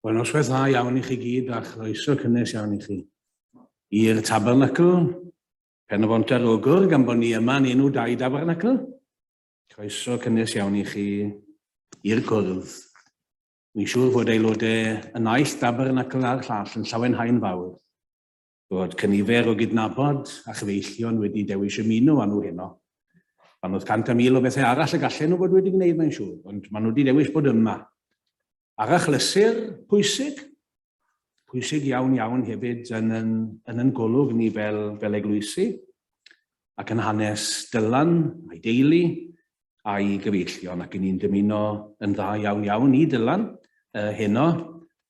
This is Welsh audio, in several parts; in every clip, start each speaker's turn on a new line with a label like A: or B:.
A: Wel, noswaith dda iawn I chi gyd a chroeso cynnes iawn I chi i'r Tabernacl, Pen-y-bont ar Ogwr, gan bod ni yma yn enw 2 Tabernacl. Croeso cynnes iawn I chi i'r cwrdd. Mi'n siŵr fod aelodau y naill Tabernacl a'r llall yn llawenhau'n fawr. Bod cynifer o gydnabod a chyfeillion wedi dewis ymuno â nhw heno. Pan oedd 100,000 o bethau arall y gallen nhw bod wedi gwneud mae'n siŵr, ond maen nhw wedi dewis bod yma. Ar achlysur pwysig, pwysig iawn hefyd yn yn golwg ni fel Eglwysi, ac yn hanes Dylan a'i deulu a'i gyfeillion, ac ni'n dymuno yn dda iawn I Dylan heno,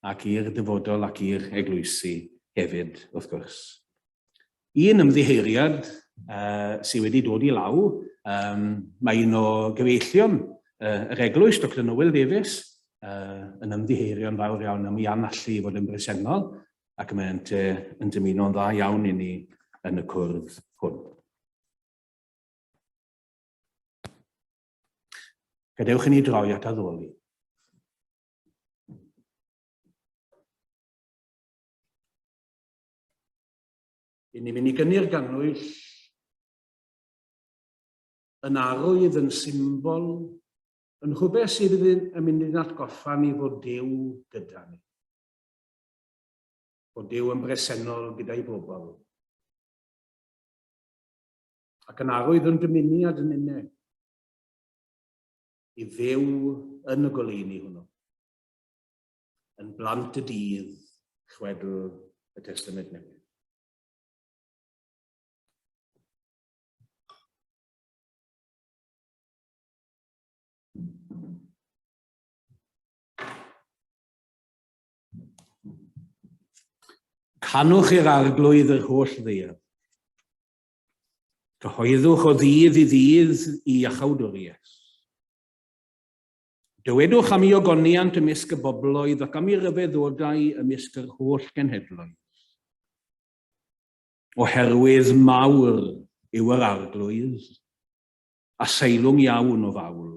A: ac i'r dyfodol ac i'r Eglwysi hefyd, wrth gwrs. Un ymddiheiriad sydd wedi dod I law, mae un o gyfeillion yr Eglwys, Dr Noel Davies, yn ymddiheirion fawr iawn am I anallu fod yn bresennol, ac mae'n dymuno'n dda iawn I ni yn y cwrdd hwn. Gadewch I ni droi at addoli. I ni'n mynd I gynnu'r ganwyll yn arwydd yn symbol yn rhywbeth sydd yn mynd i'n atgoffa ni fod Duw gyda ni. Fod Duw yn bresennol gyda'i bobl. Ac yn arwydd yn dymuniad yn unne I fyw yn y goleuni hwnnw. Yn blant y dydd chwedl y Testament Newydd. Canwch i'r arglwydd yr holl ddear. Cyhoeddwch o ddydd I ddydd I iachawdwriaeth. Dywedwch am I ogoniant ymysg y bobloedd ac am I ryfeddodau ymysg yr holl genhedloedd. Oherwydd mawr yw yr arglwydd, a seilwng iawn o fawl.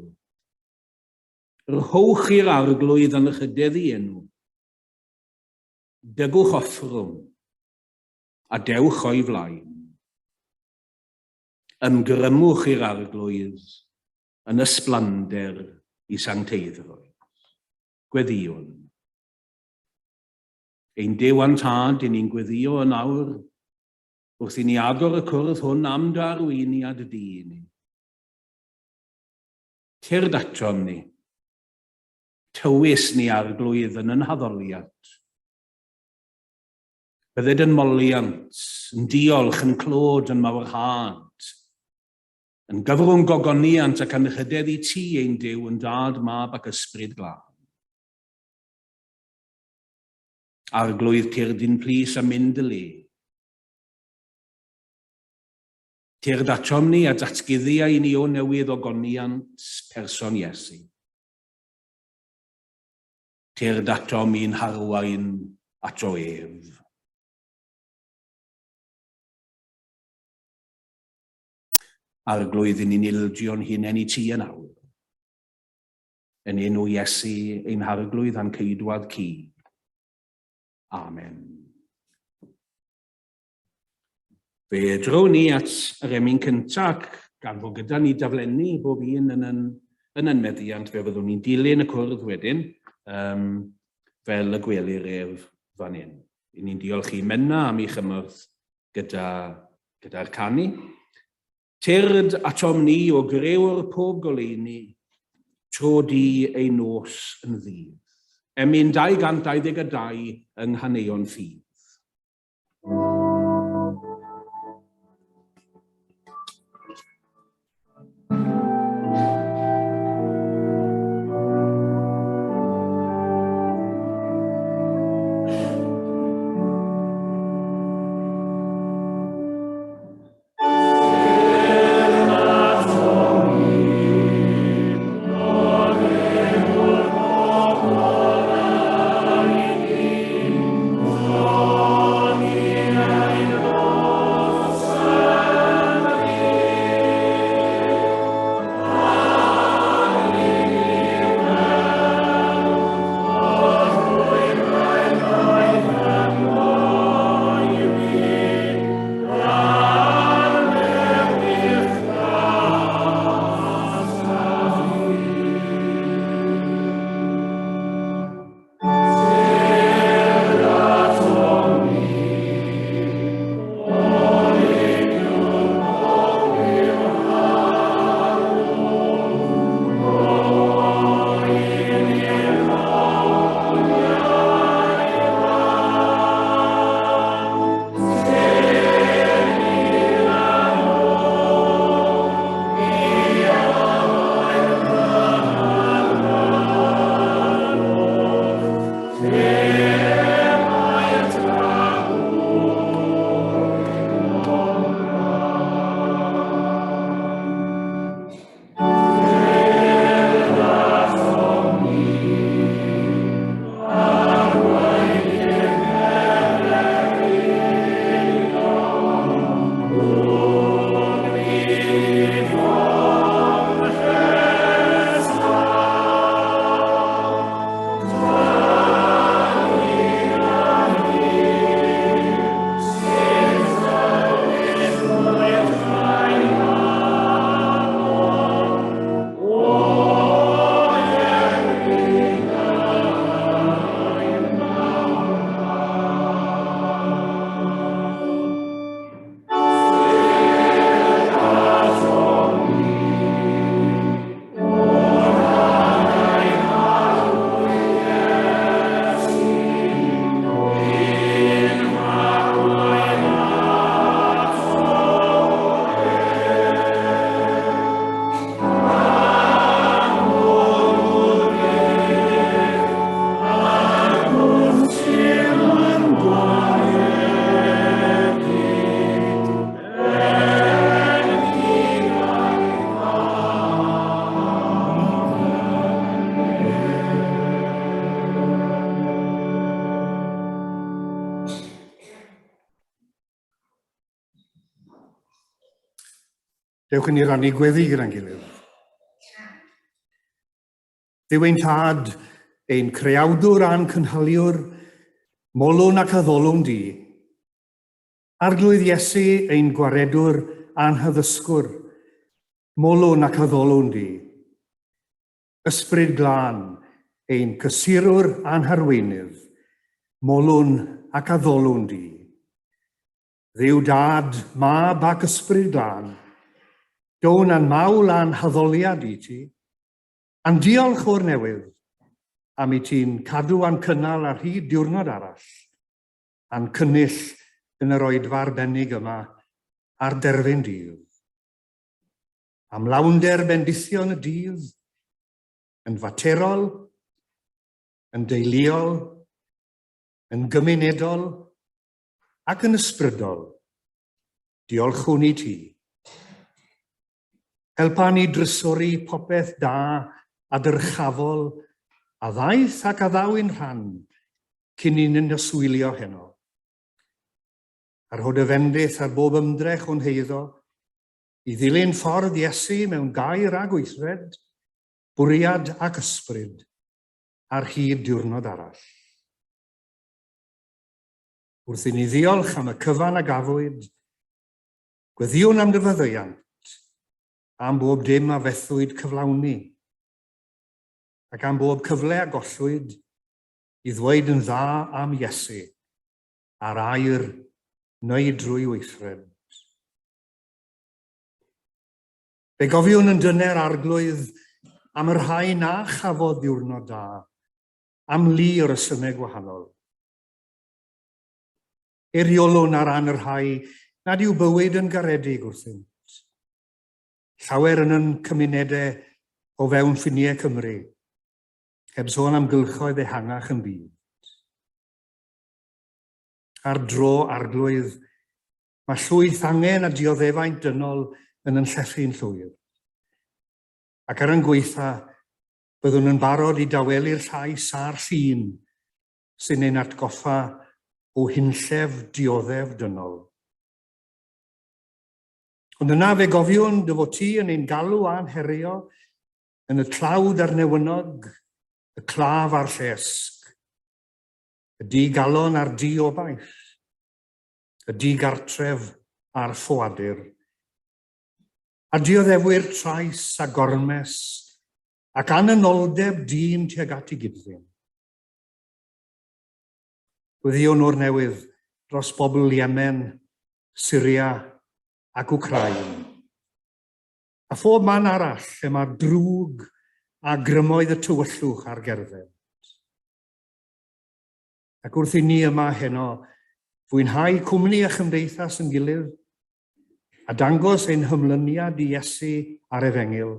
A: Rhowch i'r arglwydd yn ychydig I enw. Dygwch offrwm, a dewch o'i flaen. Ymgrymwch i'r arglwydd yn ysblander I sancteiddrwydd. Gweddion. Ein Duw a'n tad I ni'n gweddio yn awr wrth I ni agor y cwrdd hwn am darweiniad y dyn ni. Tyrd atom ni. Tywys ni arglwydd yn haddoliad. Bydded yn moliant, yn diolch, yn clod, yn mawrhad, yn gyfrwng gogoniant ac yn ychydig I ti ein Duw yn dad, mab ac ysbryd glân. Arglwydd tyrdyn plis a mynd y le. Tyrd atom ni a datguddiau I ni o newydd ogoniant person Iesu. Tyrd atom i'n harwain at o ef. Arglwydd I ni'n ildio'n hunain I ti yn awr. Yn enw Iesu ein harglwydd a'n ceidwad ci. Amen. Fe dro ni at yr emyn cyntaf gan fod gyda ni daflenni bob un yn meddiant fe fyddwn ni'n dilyn y cwrdd wedyn fel y gwelir ef fan hyn. I ni'n diolch I Menna am I chymorth gyda'r canu. Tyrd atom ni o grewr pob goleuni, tro di ei nos yn ddydd. Emyn 222 yng nghaneuon ffydd.
B: Oh Dewch i ni rannu gweddi gyda'n gilydd. Dyw ein tad, ein creawdwr a'n cynhaliwr, molwn ac addolwn di. Arglwydd Iesu, ein gwaredwr a'n hyddysgwr, molwn ac addolwn di. Ysbryd glân, ein cysirwr a'n harweinydd, molwn ac addolwn di. Dduw dad, mab ac ysbryd glân, down a'n mawl a'n haddoliad i ti, a'n diolch o'r newydd, am i ti'n cadw a'n cynnal ar hyd diwrnod arall, a'n cynnyll yn yr oedfa arbennig yma ar derfyn dydd. Am lawnder bendithion y dydd, yn faterol, yn deuluol, yn gymunedol, ac yn ysbrydol, diolchwn i ti. Helpa ni drysori popeth da a dyrchafol, a ddaeth ac a ddawyn rhan, cyn i'n yswylio heno. Arhod y fendith ar bob ymdrech o'n heiddo, i ddilyn ffordd Iesu mewn gair a gweithred, bwriad ac ysbryd, ar hyd diwrnod arall. Wrth i ni ddiolch am y cyfan a gafwyd, gweddiwn am dy fyddeuant, am bob dim a fethwyd cyflawni, ac am bob cyfle a gollwyd i ddweud yn dda am Iesu, a'r air neu drwy weithred. Fe gofiwn yn dyner arglwydd am yr rhai na chafodd diwrnod da, am lu o resymau gwahanol. Eiriolwn ar ran yr rhai nad yw bywyd yn garedig wrthynt. Llawer yn cymunedau o fewn ffiniau Cymru, heb sôn am gylchoedd ehangach yn byd. Ar dro arglwydd, mae llwyth angen a dioddefaint dynol yn llethu'n llwyr. Ac ar yn gweitha, byddwn yn barod i dawelu'r llais a'r llun sy'n ein atgoffa o hunllef dioddef dynol. Ond yna fe gofiwn dy fod ti yn ein galw a'n herio yn y tlawd a'r newynog, y claf a'r llesg, y di-galon a'r di-obaith, y di-gartref a'r ffoadur, a dioddefwyr trais a gormes ac anynoldeb dyn tuag at ei gydfyn. Gweddiwn o'r newydd dros bobl Yemen, Syria ac Wcrain, a phob man arall lle mae drwg a grymoedd y tywyllwch ar gerdded. Ac wrth i ni yma heno fwynhau cwmni a chymdeithas yn gilydd, a dangos ein hymlyniad i Iesu ar efengil.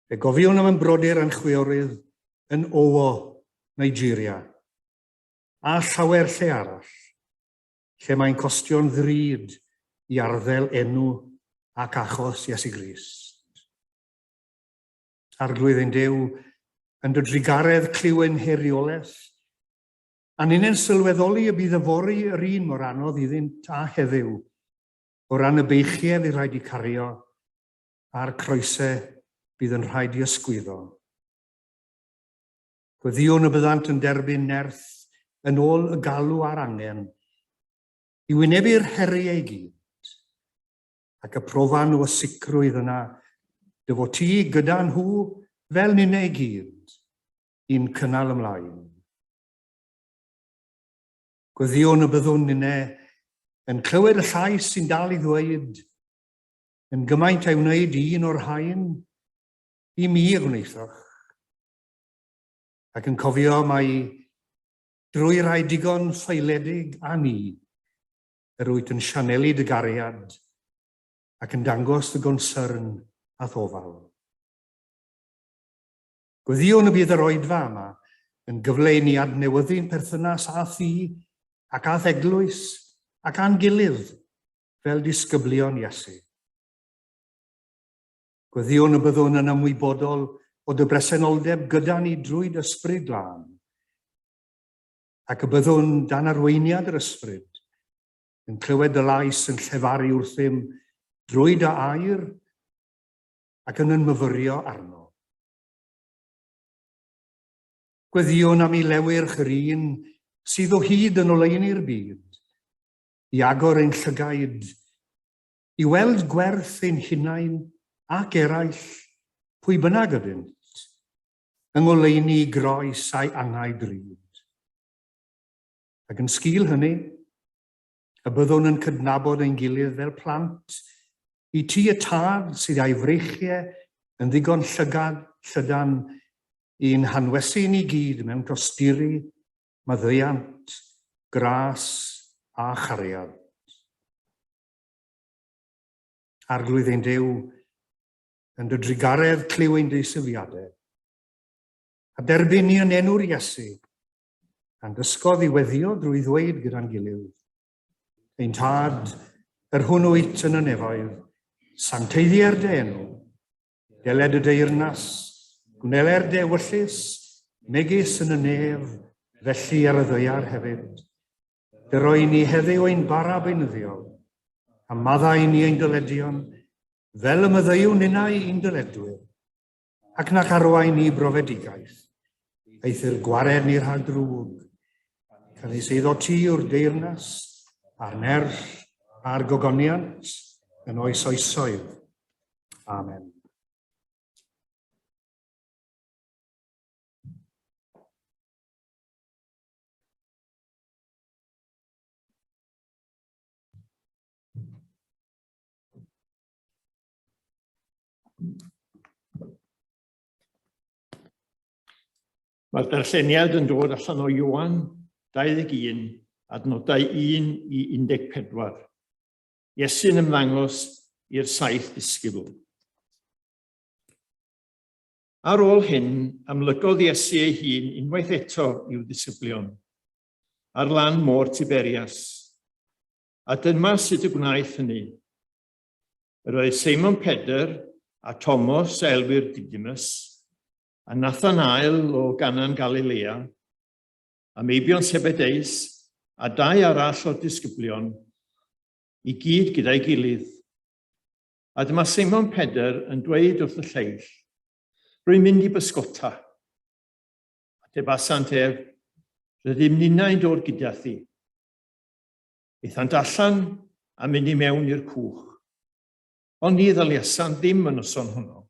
B: Fe gofiwn am yn brodyr yn chwiorydd yn Owo, Nigeria, a llawer lle arall, lle mae'n costio'n ddrud i arddel enw ac achos Iesu Grist. Arglwydd ein Duw yn dy drigaredd cliwen heriolaeth, a ni'n ein sylweddoli y bydd yfori yr un mor anodd iddynt a heddiw, o ran y beichiedd i rhaid i cario, a'r croesau bydd yn rhaid i ysgwyddo. Gweddiwn y byddant yn derbyn nerth yn ôl y galw a'r angen, i wynebu'r heriau i gyd, ac y profan o sicrwydd yna, dy fod ti gyda nhw fel nynau i gyd, i'n cynnal ymlaen. Gweddiwn y byddwn nynau yn clywed y llais sy'n dal i ddweud, yn gymaint ei wneud un o'r haen, i mi y gwneithwch. Ac yn cofio mai drwy rai digon ffeiledig a ni, yr wyt yn sianelu dy gariad, ac yn dangos dy gonsyrn a thofal. Gweddiwn y bydd yr oedfa yma yn gyfle i ni adnewyddu'n perthynas a thi ac a eglwys ac a'n gilydd fel disgyblion Iesu. Gweddiwn y byddwn yn ymwybodol o dy bresenoldeb gyda ni drwy dy ysbryd glân, ac y byddwn dan arweiniad yr ysbryd yn clywed y lais yn llefaru wrthym drwy dy air ac yn ymyfyrio arno. Gweddiwn am ei lewyrch yr un sydd o hyd yn oleuni'r byd, i agor ein llygaid, i weld gwerth ein hunain ac eraill pwy bynnag ydynt, yng ngoleuni groes a'i angau drud. Ac yn sgil hynny, y byddwn yn cydnabod ein gilydd fel plant, i ti y tad sydd â'i freichiau yn ddigon llydan i'n hanwesu ni gyd mewn tosturi, maddeuant, gras a chariad. Arglwydd ein Duw yn dy drigaredd cliw ein deusyfiadau, a derbyn ni yn enw'r Iesu, a'n dysgodd i weddio drwy ddweud gyda'n gilydd. Ein tad, yr hwn wyt yn y nefoedd, sancteiddiau'r dy enw, deled y deyrnas, gwneler dy ewyllus, megis yn y nef, felly ar y ddeiar hefyd. Dy roi ni heddiw ein bara beunyddiol, a maddau ni ein dyledion, fel y myddeiwn unau un dyledwyr, ac nac arwain ni brofedigaeth, eithir gwared ni'r rhag drwg, cynnes eiddo ti o'r deyrnas, a'r nerth, a'r gogoniant, yn oes oesoedd. Amen.
C: Mae'r darlleniad yn dod allan o Ioan 21, adnodau 1 i 14. Iesu'n ymddangos i'r 7 disgybl. Ar ôl hyn, amlygodd Iesu ei hun unwaith eto i'w disgyblion, ar lan môr Tiberias, a dyma sut y gwnaeth hynny. Yr oedd Seimon Pedr a Thomas a elwir Didymus, a Nathanael o Ganan Galilea, a Meibion Sebedeus, a 2 arall o'r disgyblion, i gyd gyda'i gilydd. A dyma Seimon Pedr yn dweud wrth y lleill, rwy'n mynd i bysgota. A debasant ef, rydym ninnau'n dod gyda thi. Eithant allan a mynd i mewn i'r cwch, ond ni ddaliasan ddim yn noson hwnnw.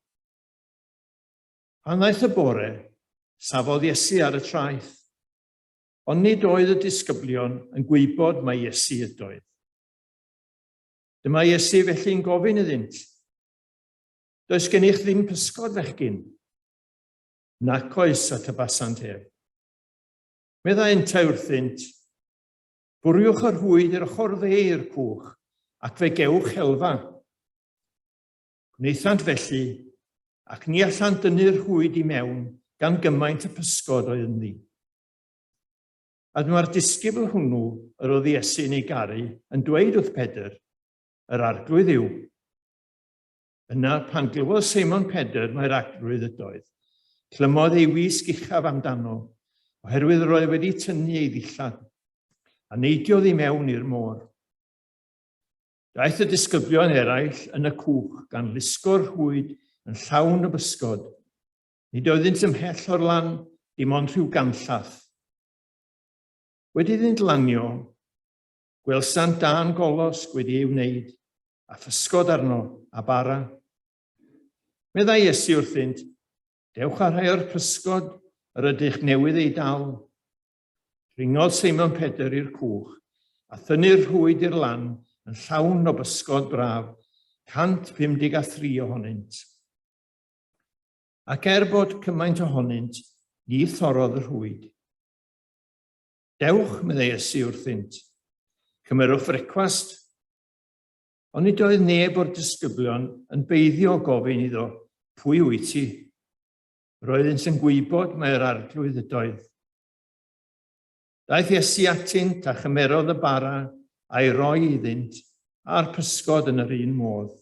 C: Pan ddaeth y bore, safodd Iesu ar y traeth, ond nid oedd y disgyblion yn gwybod mae Iesu ydoedd. Dyma Iesu felly'n gofyn iddynt, does gennych ddim pysgod fechgyn? Nac oes, a tybasant ef. Meddai'n wrthynt, bwriwch yr hwyd i'r ochr dde i'r cwch, ac fe gewch helfa. Gwnaethant felly, ac ni allan dynnu'r hwyd i mewn gan gymaint y pysgod oedd ynddi. A dyma'r disgybl hwnnw, yr oedd Iesu'n ei garu, yn dweud wrth Pedr, yr arglwydd yw. Yna, pan glywodd Seimon Pedr mae'r arglwydd ydoedd, clymodd ei wisg uchaf amdano, oherwydd yr oedd wedi tynnu ei ddillad, a neidiodd i mewn i'r môr. Daeth y disgyblion eraill yn y cwch gan lusgo'r hwyd yn llawn y bysgod. Nid oeddynt ymhell o'r lan, dim ond rhyw ganllath. Wedi iddynt lanio, gwelsant dan golosg wedi ei wneud, a physgod arno a bara. Meddai Iesu wrthynt, dewch a rhai o'r pysgod yr ydych newydd ei dal. Ringodd Seimon Pedr i'r cwch, a thynnu'r rhwyd i'r lan yn llawn o bysgod braf, 153 ohonynt. Ac bod cymaint ohonynt, ni thorodd yr hwyd. Dewch, meddai Iesu wrthynt, cymerwch frecwast. Ond nid oedd neb o'r disgyblion yn beiddio gofyn iddo, pwy wyt ti? Roeddent yn gwybod mae'r arglwydd ydoedd. Daeth Iesu atynt a chymerodd y bara a'i roi iddynt a'r pysgod yn yr un modd.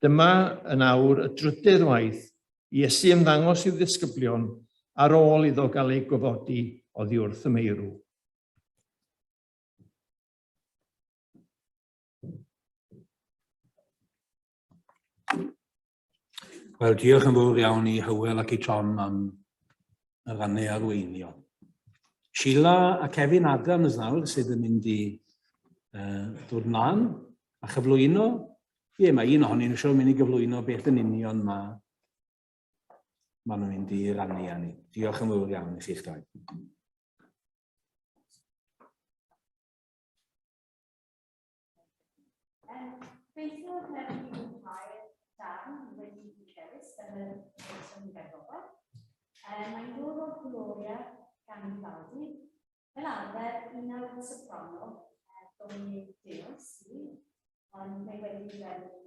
C: Dyma yn awr y 3ydd waith, Iesu ymddangos i'w ddisgyblion ar ôl iddo gael ei gofodi oddi wrth y meirw.
A: Wel, diolch yn fawr iawn I Hywel ac I Tom am y rannau arweinio. Sheila a Kevin Adams nawr sydd yn mynd I ddod mlaen a chyflwyno. Ie, mae un ohonyn nhw'n siŵr mynd I gyflwyno beth yn union mae nhw'n mynd I rannu â ni. Diolch yn fawr iawn I chi'ch dau.
D: Gobeithio mewn mwynhau'r darn wedi cynnwys yn y person feddwl. Mae'n dod o'r Gloria gan I Fawdi. Fel arfer, un o'r soprano, Dominic Deos, ond mae wedi feddwl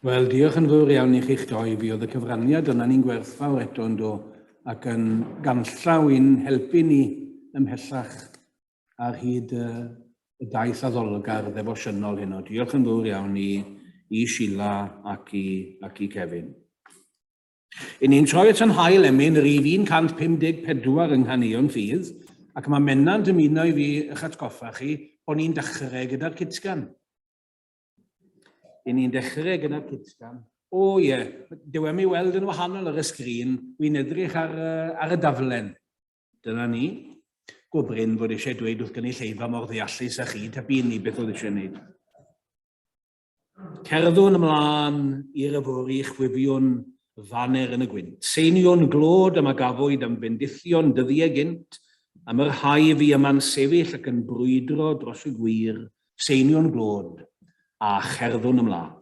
A: Wel, diolch yn fawr iawn I chi'ch doi. Fi oedd y cyfraniad yna ni'n gwerthfawr eto yn do ac yn ganllaw i'n helpu ni ymhellach ar hyd y daith addolgar ddefosiynol hyn. Diolch yn fawr iawn I Sheila ac I Kevin. I ni'n troi at yn hael emyn yr 154 yng Nghaneuon Ffydd ac mae Menna'n dymuno I fi eich atgoffa chi bod ni'n dechrau gyda'r cydsgan. I ni'n dechrau gyda'r cydsgan O ie, dywem i weld yn wahanol ar y sgrin, wy'n edrych ar y daflen. Dyna ni. Gwbryn fod eisiau dweud wrth gynulleidfa mor ddeallus a chi, ta byd ni beth oedd eisiau gwneud. Cerddwn ymlaen i'r yfori chwifiwn faner yn y gwynt. Seinion glod am agafwyd am bendithion dyddiau gynt, am yr hau fi yma'n sefyll ac yn brwydro dros y gwir, seinion glod a cherddwn ymlaen.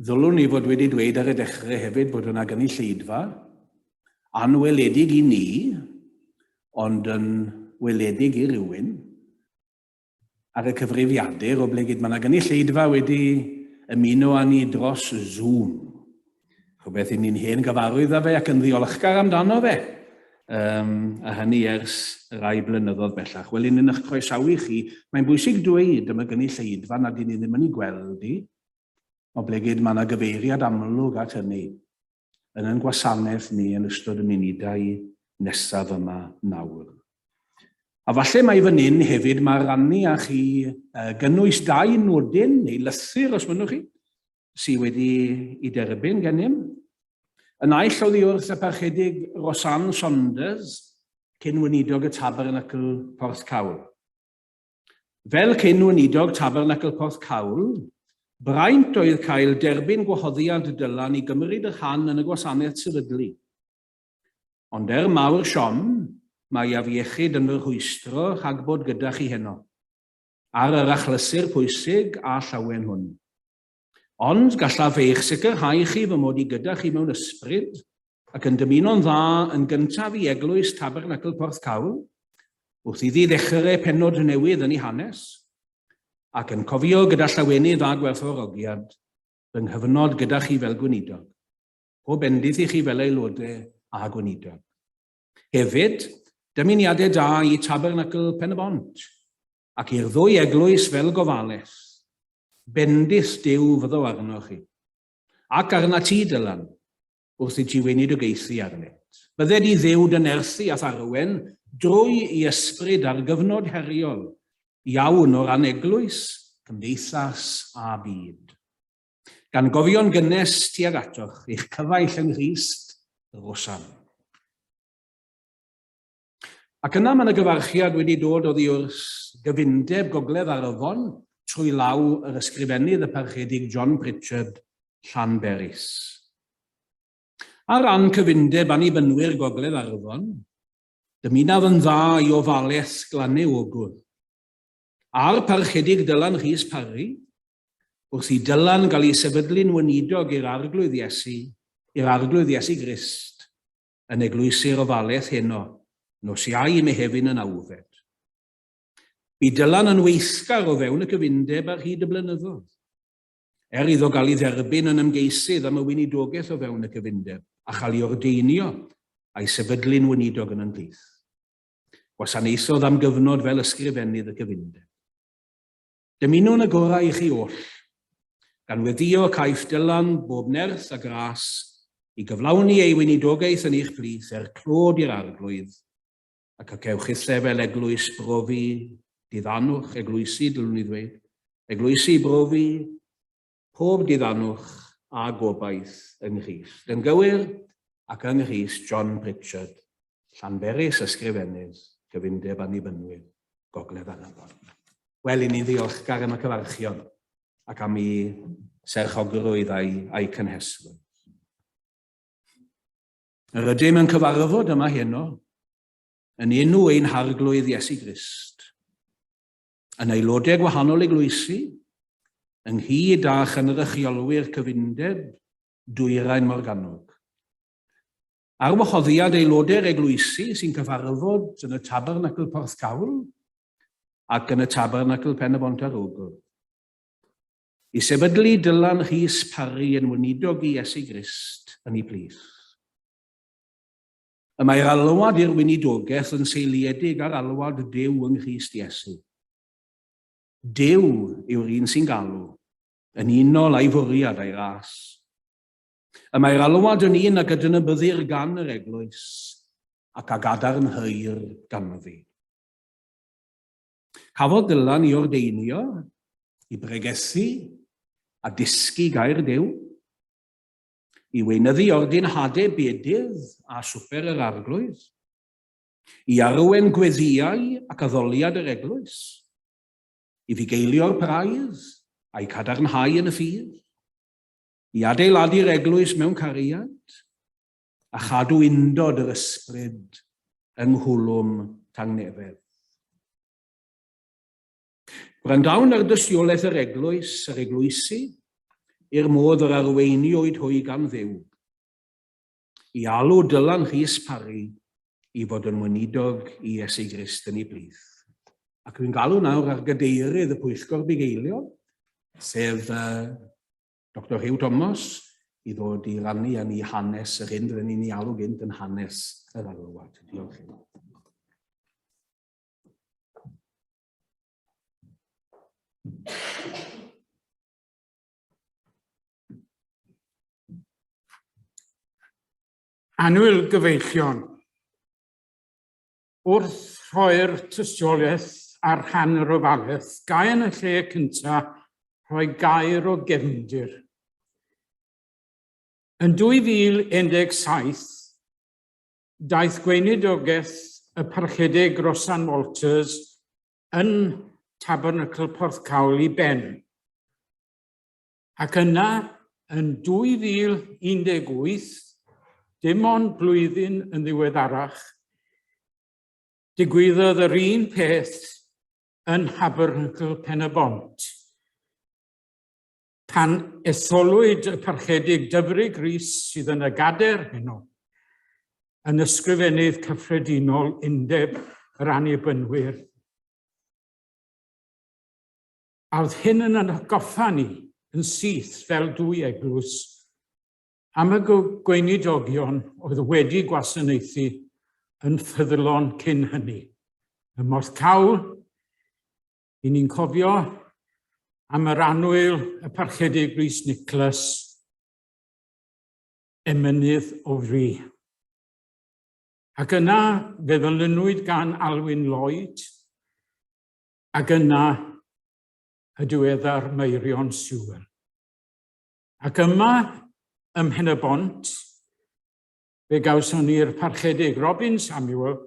A: Ddylwn ni fod wedi dweud ar y dechrau hefyd bod hwnna gynulleidfa, anweledig i ni, ond yn weledig i rywun, ar y cyfrifiadur o ble gyd mae yna gynulleidfa wedi ymuno â ni dros Zoom. Rhywbeth i ni'n hen gyfarwydd â fe ac yn ddiolchgar amdano fe. A hynny ers rai blynyddoedd bellach. Wel, un yn eich croesawu chi, mae'n bwysig dweud am y gynulleidfa nad ydyn ni ddim yn ei gweld i, o ble gyd mae yna gyfeiriad amlwg at hynny yn ein gwasanaeth ni yn ystod y munudau nesaf yma nawr. A falle mae fan hyn hefyd mae rannu â chi gynnwys 2 nodyn neu lythyr os mynnwch chi, sydd wedi ei derbyn gennym. Yn aill oddi wrth y parchedig Rosan Saunders, cyn-weinidog y Tabernacl Porthcawl. Fel cyn-weinidog Tabernacl Porthcawl, braint oedd cael derbyn gwahoddiad dylan i gymryd y rhan yn y gwasanaeth sefydlu. Ond mawr siom, mae afiechyd yn fy rhwystro rhag bod gyda chi heno, ar yr achlysur pwysig a llawen hwn. Ond gallaf eich sicrhau chi fy mod i gyda chi mewn ysbryd ac yn dymuno'n dda yn gyntaf i eglwys Tabernacl Porthcawl, wrth iddi ddechrau pennod newydd yn ei hanes, ac yn cofio gyda llawenydd a gwerthfawrogiad fy nghyfnod gyda chi fel gweinidog, o bendith i chi fel aelodau a gweinidog. Hefyd, Dymuniadau da i Tabernacl Pen-y-bont, ac i'r ddwy eglwys fel Gofalaeth, bendith Duw fyddo arnoch chi, ac arna ti Dylan, wrth i ti weinidogeithi arnynt. Bydde di Dduw dynerthu a tharwen drwy i ysbryd ar gyfnod heriol, iawn o ran eglwys, cymdeithas a byd. Gan gofio'n gynnes tuag atoch eich cyfaill yng Grist y rosan. Ac yna mae yna gyfarchiad wedi dod oddi wrth gyfundeb gogledd ar Afon trwy law yr ysgrifennydd y parchedig John Pritchard Llanberis. Ar ran cyfundeb annibynwyr gogledd ar Afon, dymunaf yn dda i Ofalaeth Glannau Ogwr. A'r parchedig Dylan Rhys Parry, wrth i Dylan gael ei sefydlu'n weinidog i'r Arglwydd Iesu Grist, yn Eglwysi'r Ofalaeth heno, nos iau Mehefin yn awfed. Bu Dylan yn weithgar o fewn y cyfundeb ar hyd y blynyddoedd. Iddo gael ei dderbyn yn ymgeisydd am y weinidogaeth o fewn y cyfundeb a chael ei ordeinio a'i sefydlu'n weinidog yn ymhlith. Gwasanaethodd am gyfnod fel ysgrifennydd y cyfundeb. Dymunwn y gorau i chi oll, gan weddio caiff Dylan bob nerth a gras i gyflawni ei weinidogaeth yn eich plith clod i'r Arglwydd, ac ac ewch fel eglwys brofi diddanwch, eglwysi, dylwn i ddweud, eglwysi brofi, pob diddanwch a gobaith yng Grist. Yn gywir ac yng Grist John Pritchard, Llanberis ysgrifennydd, cyfundeb annibynwyr, gogledd ar Afon. Wel, i ni'n ddiolchgar am y cyfarchion ac am ei serchogrwydd a'i cynhesrwydd. Yr ydym yn cyfarfod yma heno, yn enw ein Arglwydd Iesu Grist, yn aelodau gwahanol eglwysi, ynghyd â chynrychiolwyr cyfundeb Dwyrain Morgannwg. Ar wahoddiad aelodau'r eglwysi sy'n cyfarfod yn y Tabernacl Porthcawl ac yn y Tabernacl Pen-y-bont ar Ogwr. I sefydlu Dylan Rhys Parry yn weinidog i Iesu Grist yn ei plith. Y mae'r alwad i'r weinidogaeth yn seiliedig ar alwad Duw yng Grist Iesu. Duw yw'r un sy'n galw, yn unol a'i fwriad a'i ras. Y mae'r alwad yn un ag adnabyddir gan yr eglwys ac ag adarn hyr ganddi. Cafodd Dylan i ordeinio, i bregethu a dysgu gair Duw, i weinyddu ordinhadau bedydd a swper yr Arglwydd, i arwen gweddiau ac addoliad yr eglwys, i fugeilio'r braidd a'i cadarnhau yn y ffydd, i adeiladu'r eglwys mewn cariad a chadw undod yr ysbryd yng nghwlwm tangnefedd. Gwrandawn ar dystiolaeth yr eglwys, yr eglwysi, i'r modd yr arweiniwyd hwy gan Dduw, i alw Dylan Rhys Parry i fod yn weinidog i Iesu Grist yn ei plith. Ac dwi'n galw nawr ar gadeirydd y pwyllgor bugeilio, sef Dr Hugh Thomas, i ddod i rannu yn ei hanes yr hyn fyddwn ni'n ei alw gynt yn hanes yr alwad. Diolch i.
E: Anwyl gyfeillion, wrth rhoi'r tystiolaeth ar rhan yr Ofalaeth, gai yn y lle cyntaf rhoi gair o gefndir. Yn 2017, daeth gweinidogaeth y parchedig Rosan Walters yn Tabernacl Porthcawl i ben. Ac yna, yn 2018, dim ond blwyddyn yn ddiweddarach, digwyddodd yr un peth yn Tabernacl Pen-y-bont, pan etholwyd y parchedig Dyfrig Grist sydd yn y gader heno, yn ysgrifennydd cyffredinol undeb yr annibynwyr. A oedd hyn yn atgoffa ni yn syth fel dwy eglwys am y gweinidogion oedd wedi gwasanaethu yn ffyddlon cyn hynny. Y Porthcawl, i ni'n cofio am yr annwyl y parchedig Rhys Nicholas, emynydd o fri. Ac yna fe ddylunwyd gan Alwyn Lloyd, ac yna y diweddar Meirion Sewell. Ac yma ym Pen-y-bont, fe gawson ni'r parchedig Robin Samuel,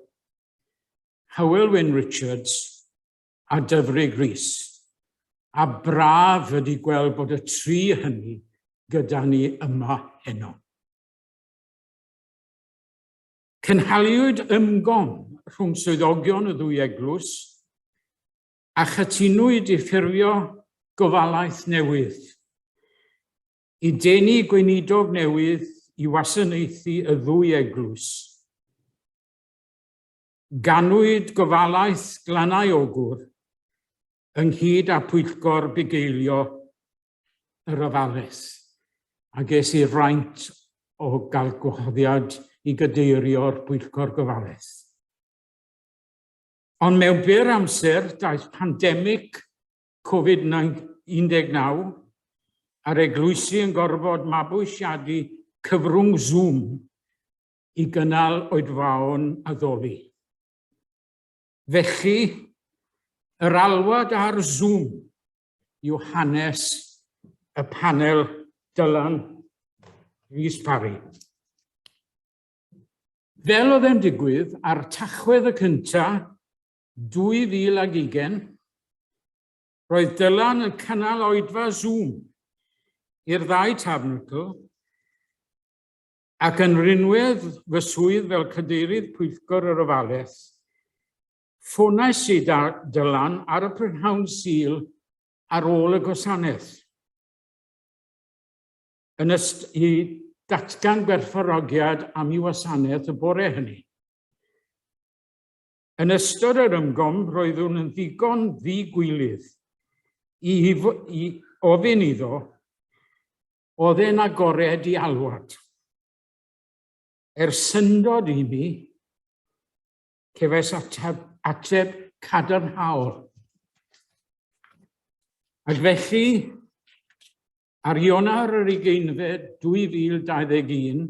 E: Hywel Wyn Richards a Dyfrig Rhys. A braf ydi gweld bod y tri hynny gyda ni yma heno. Cynhaliwyd ymgom rhwng swyddogion y ddwy eglwys a chytunwyd i ffurfio gofalaeth newydd, i denu gweinidog newydd i wasanaethu y ddwy eglwys. Ganwyd gofalaeth Glannau Ogwr ynghyd â pwyllgor bugeilio yr Ofalaeth, a ges i'r fraint o gael gwahoddiad i gydeirio'r pwyllgor Gofalaeth. Ond mewn byr amser, daeth pandemig Covid-19 a'r Eglwysi yn gorfod mabwysiadu cyfrwng Zoom i gynnal oedfaon addoli. Felly, yr alwad ar Zoom yw hanes y panel Dylan Rhys Parry. Fel oedd e'n digwydd, ar Tachwedd y cyntaf, 2020, roedd Dylan yn cynnal oedfa Zoom i'r ddau Tabernacl ac yn rinwedd fy swydd fel cadeirydd pwyllgor yr Ofalaeth. Ffonais i Dylan ar y prynhawn Sul ar ôl y gwasanaeth i datgan gwerthfawrogiad am ei wasanaeth y bore hynny. Yn ystod yr ymgom, roeddwn yn ddigon ddigwylydd i ofyn iddo oedd e'n agored i alwad. Syndod i mi, cefais ateb cadarnhaol. Ac felly, ar Ionawr yr 20fed 2021,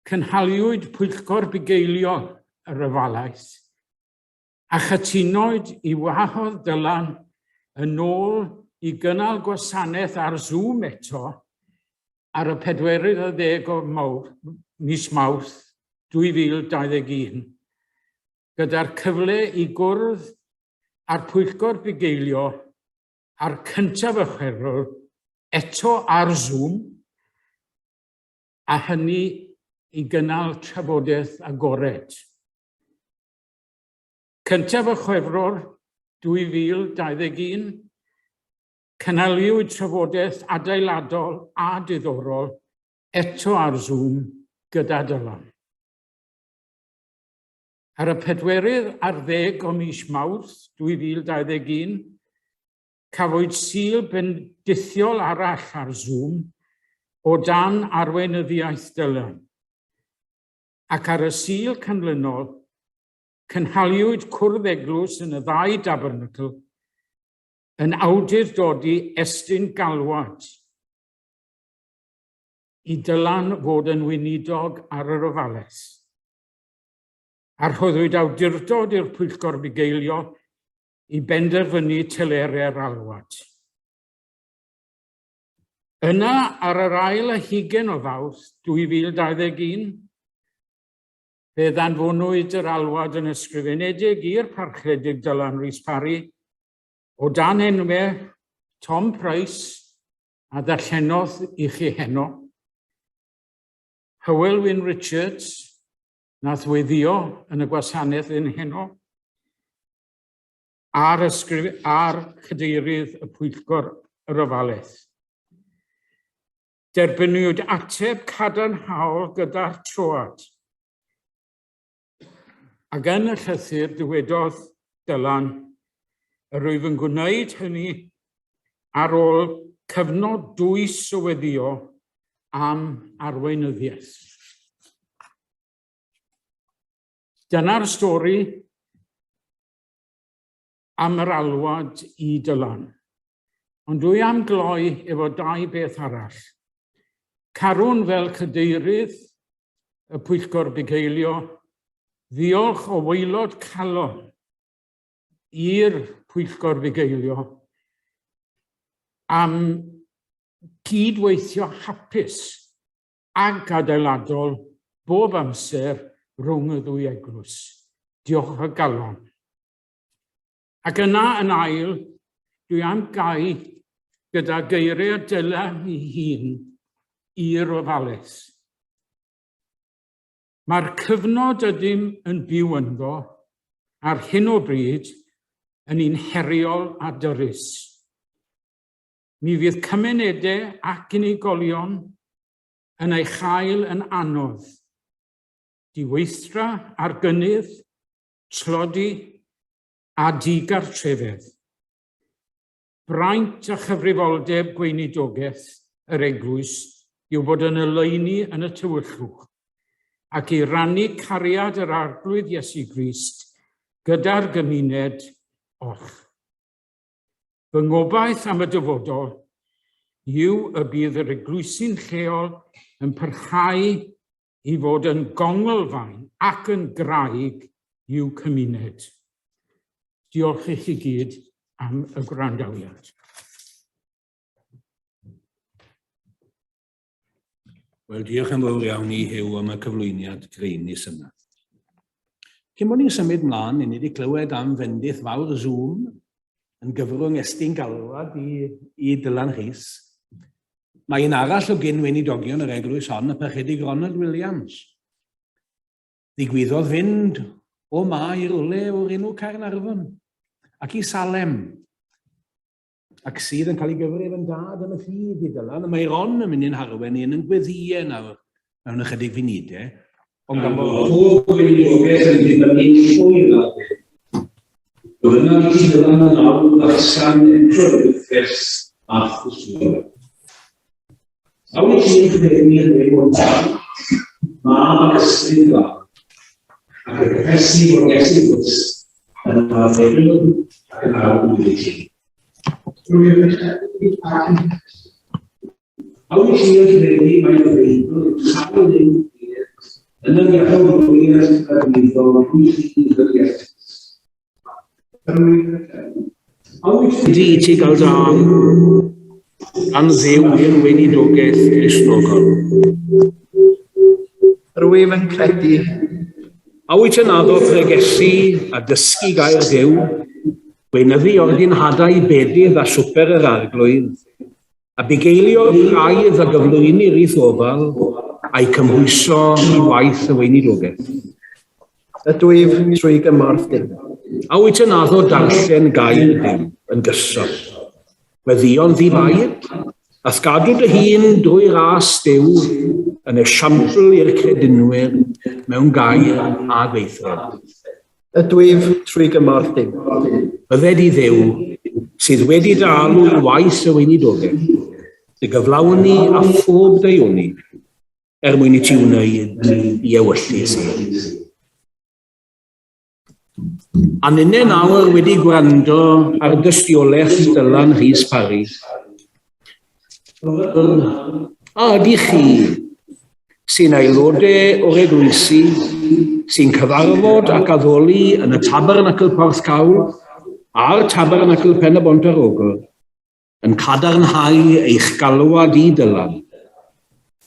E: cynhaliwyd pwyllgor bugeilio yr Ofalaeth a chytunwyd i wahodd Dylan yn ôl i gynnal gwasanaeth ar Zoom eto ar y 14 o mis Mawrth 2021, gyda'r cyfle i gwrdd â'r pwyllgor bugeilio ar cyntaf y Chwefror eto ar Zoom, a hynny i gynnal trafodaeth agored. Cyntaf y Chwefror 2021, cynhaliwyd trafodaeth adeiladol a diddorol eto ar Zoom gyda Dylan. Ar y 14 o mis Mawrth 2021, cafwyd Sul bendithiol arall ar Zoom o dan arweinyddiaeth Dylan. Ac ar y Sul canlynol, cynhaliwyd cwrdd eglwys yn y ddau Tabernacl yn awdurdodi estyn galwad i Dylan fod yn weinidog ar yr Ofalaeth. Arhoddwyd awdurdod i'r pwyllgor bugeilio i benderfynu telerau'r alwad. Yna, ar yr ail 20 o Fawrth 2021, fe ddanfonwyd yr alwad yn ysgrifenedig i'r parchedig Dylan Rhys Parry o dan enwau Tom Price a ddarllenodd i chi heno, Hywel Wyn Richards, nath weddio yn y gwasanaeth yn heno, a'r cadeirydd y pwyllgor yr Ofalaeth. Derbynwyd ateb cadarnhaol gyda'r troad. Ac yn y llythyr dywedodd Dylan yr wyf yn gwneud hynny ar ôl cyfnod dwys o weddio am arweinyddiaeth. Dyna'r stori am yr alwad I Dylan. Ond dwi am gloi efo dau beth arall. Carwn fel cadeirydd y Pwyllgor Bugeilio, ddiolch o waelod calon i'r Pwyllgor Bugeilio am cydweithio hapus ag adeiladol bob amser rhwng y ddwy eglwys. Diolch o galon. Ac yna yn ail, dwi am gau gyda geiriau dyle I hun i'r Ofalaeth. Mae'r cyfnod ydym yn byw ynddo ar hyn o bryd yn un heriol a dyrys. Mi fydd cymunedau ac unigolion yn ei chael yn anodd. Diweithra ar gynnydd, tlodi a digartrefedd. Braint a chyfrifoldeb gweinidogaeth yr eglwys yw bod yn oleuni yn y tywyllwch ac I rannu cariad yr Arglwydd Iesu Grist gyda'r gymuned och. Fy ngobaith am y dyfodol yw y bydd yr eglwysu'n lleol yn parhau I fod yn gongolfaen ac yn graig i'w cymuned. Diolch I chi gyd am y gwrandawiad.
A: Wel, diolch yn fawr iawn I Hyw am y cyflwyniad greunus yma. Cyn bod ni'n symud mlaen, ni wedi clywed am fendith fawr Zoom yn gyfrwng estyn galwad I Dylan Rhys. Mae un arall o gyn-weinidogion yr eglwys hon y Parchedig Ronald Williams. Ddigwyddodd fynd o ma I rwle o'r enw Caernarfon ac I Salem. Ac sydd yn cael ei gyfrif yn dad yn y ffydd I Dylan. Mae Ron yn mynd i'n harwen i'n gweddiau nawr mewn ychydig funudau. Ond gan bod pob weinidogaeth yn dibynnu llwyr ar Dyna I Dylan yn awr ddatgan entroiddus a ffwswyr. Awn I chi'n credu yn ei bod mam ac ysbryd dda, ac y cyffesu o'r Iesu Grist yn y Mehefin ac yn Arglwydd I chi. Awn I chi'n credu mae'n Beibl yn cael ein yn yr iawn gwir ar wyddol pwy sydd yr Iesu. Ydy ti gael da an ddew i'r weinidogaeth Cristnogol.
C: Rwyf yn credu.
A: A wyt yn addo pregethu a dysgu gair Dduw, gweinyddu ordyn hadau bedydd a swper yr Arglwydd, a bugeilio'r braidd a gyflwyni Rhys Ofal a'i cymhwyso I waith y weinidogaeth.
C: Ydwyf trwy gymorth Dduw.
A: A wyt yn addo darllen gair Dduw yn gyson. Weddion ddifaid, a thgadw dy hun drwy ras Dduw yn esiampl i'r credinwyr mewn gair a gweithred.
C: Ydwyf trwy gymorth Dduw.
A: Bydded I Dduw sydd wedi dy alw I waith y weinidogaeth, dy gyflawni a phob daioni mwyn I ti wneud I ewyllus I. A nynne nawr wedi gwrando ar dystiolaeth Dylan Rhys Parry. A ydy chi sy'n aelodau o'r eglwysu, sy'n cyfarfod ac addoli yn y Tabernacl Porthcawl a'r Tabernacl Pen-y-bont ar Ogwr, yn cadarnhau eich galwad I Dylan,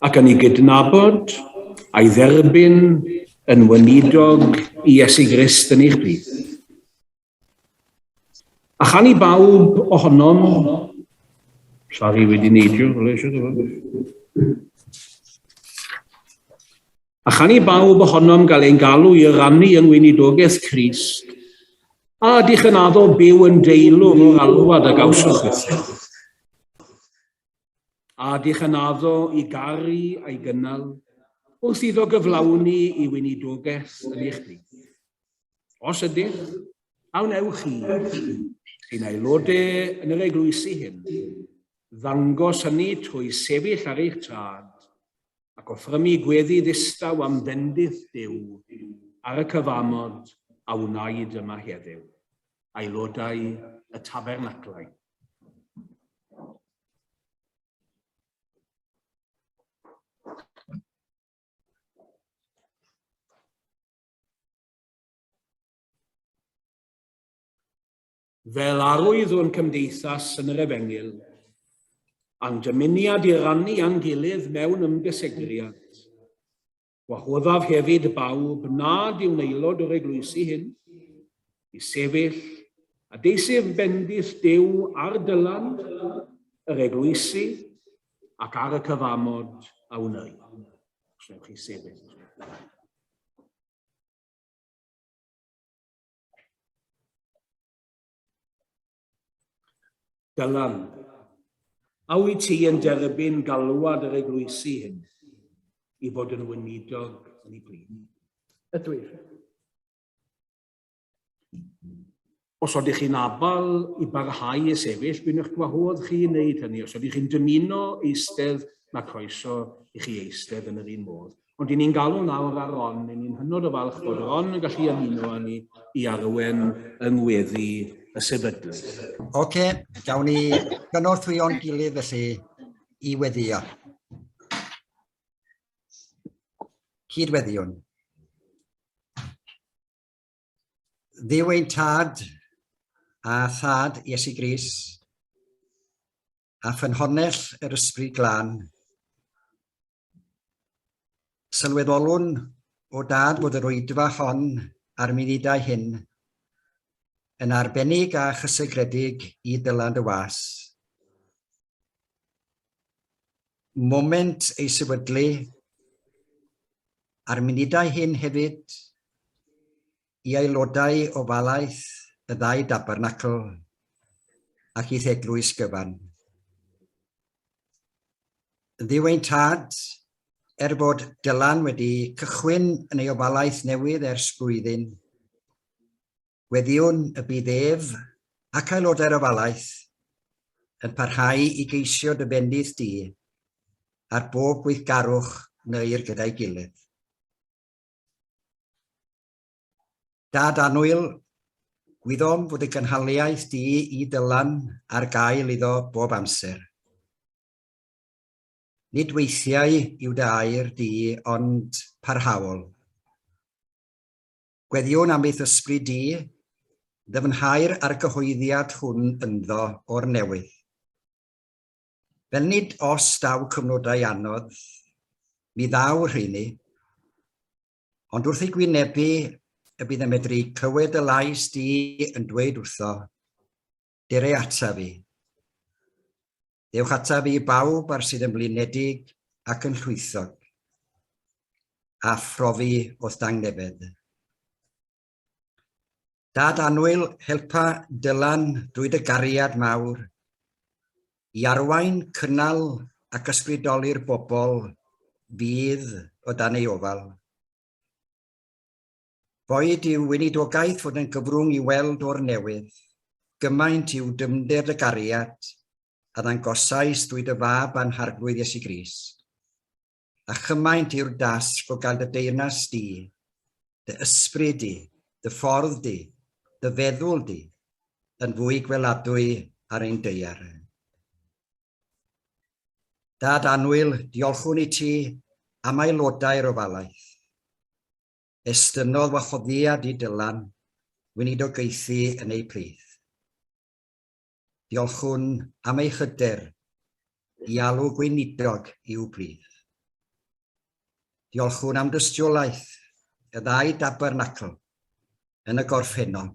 A: ac yn ei gydnabod a'i dderbyn yn weinidog I Iesu Grist yn eich bydd. A chan I bawb ohonom, sari wedi neidio, a chan I bawb ohonom gael ein galw I rannu yn weinidogaeth Crist, a ydych yn addo byw yn deilwng o'r alwad a gawswch eithaf. A ydych yn addo I garu a'i gynnal, wrth iddo gyflawni I weinidogaeth yn eich bydd. Os ydych, awn ewch chi, sy'n aelodau yn yr eglwysu hyn, ddangos hynny trwy sefyll ar eich tad ac offrymu gweddi ddistaw am fendith Duw ar y cyfamod a wnaed yma heddiw, aelodau y Tabernaclau. Fel arwydd o'n cymdeithas yn yr Efengil, a'n dymuniad i rannu a'n gilydd mewn ymgysegriad, wahoddaf hefyd bawb nad yw'n aelod o'r eglwysi hyn, i sefyll a deisif bendith Duw ar dylan yr eglwysi ac ar y cyfamod a wneud. Os wnewch chi sefyll. Dylan, a wyt ti yn derbyn galwad yr eglwysi hyn i fod yn weinidog yn ei blin?
C: Ydw i.
A: Os ydych chi'n abal i barhau y sefyll, bydd eich gwahodd chi i wneud hynny. Os ydych chi'n dymuno eistedd, mae croeso i chi eistedd yn yr un modd. Ond i ni'n galw nawr ar Ron, ni'n hynod o falch bod Ron yn gallu ymuno â ni i arwen yng ngweddi y Sefydlu.
F: Oce, gawn ni gynorthwyo'n gilydd felly i weddio. Cydweddiwn. Dduw ein tad a thad Iesu Grist a ffynhonnell yr ysbryd glân. Sylweddolwn o dad bod yr oedfa hon a'r munudau hyn yn arbennig a chysegredig i Dylan dy Was. Moment ei sefydlu a'r munudau hyn hefyd i aelodau Ofalaeth y ddau Tabernacl ac i Eglwys gyfan. Dduw ein tad, bod Dylan wedi cychwyn yn ei ofalaeth newydd ers blwyddyn, weddiwn y bydd ef ac aelodau'r ofalaeth yn parhau i geisio dy bendith di ar bob gweithgarwch neu'r gyda'i gilydd. Dad Annwyl, gwyddom fod y gynhaliaeth di i Dylan ar gael iddo bob amser. Nid weithiau yw dy air di, ond parhaol. Gweddiwn am eith ysbryd di, ddyfnhau'r argyhoeddiad hwn ynddo o'r newydd. Fel nid os daw cyfnodau anodd, mi ddaw rheini, ond wrth ei gwynebu y bydd yn medru clywed y lais di yn dweud wrtho, dere ata fi. Dewch ataf i bawb ar sydd yn blinedig ac yn llwythog, a phrofi wrth dangnefedd. Dad Annwyl, helpa Dylan drwy dy gariad mawr, i arwain cynnal ac ysbrydoli'r bobl fydd o dan ei ofal. Boed yw weinidogaeth fod yn gyfrwng i weld o'r newydd, gymaint yw dymder dy gariad, a ddangosais drwy dy fab a'n Arglwydd Iesu Grist. A chymaint yw'r dasg o gael dy deyrnas di, dy ysbryd di, dy ffordd di, dy feddwl di, yn fwy gweladwy ar ein deiar. Dad Annwyl, diolchwn i ti am aelodau'r ofalaeth. Estynodd wahoddiad i Dylan, weinidogeithi yn ei plith. Diolchwn am ei hyder i alw gweinidog i'w plith. Diolchwn am dystiolaeth y ddau Tabernacl yn y gorffennol.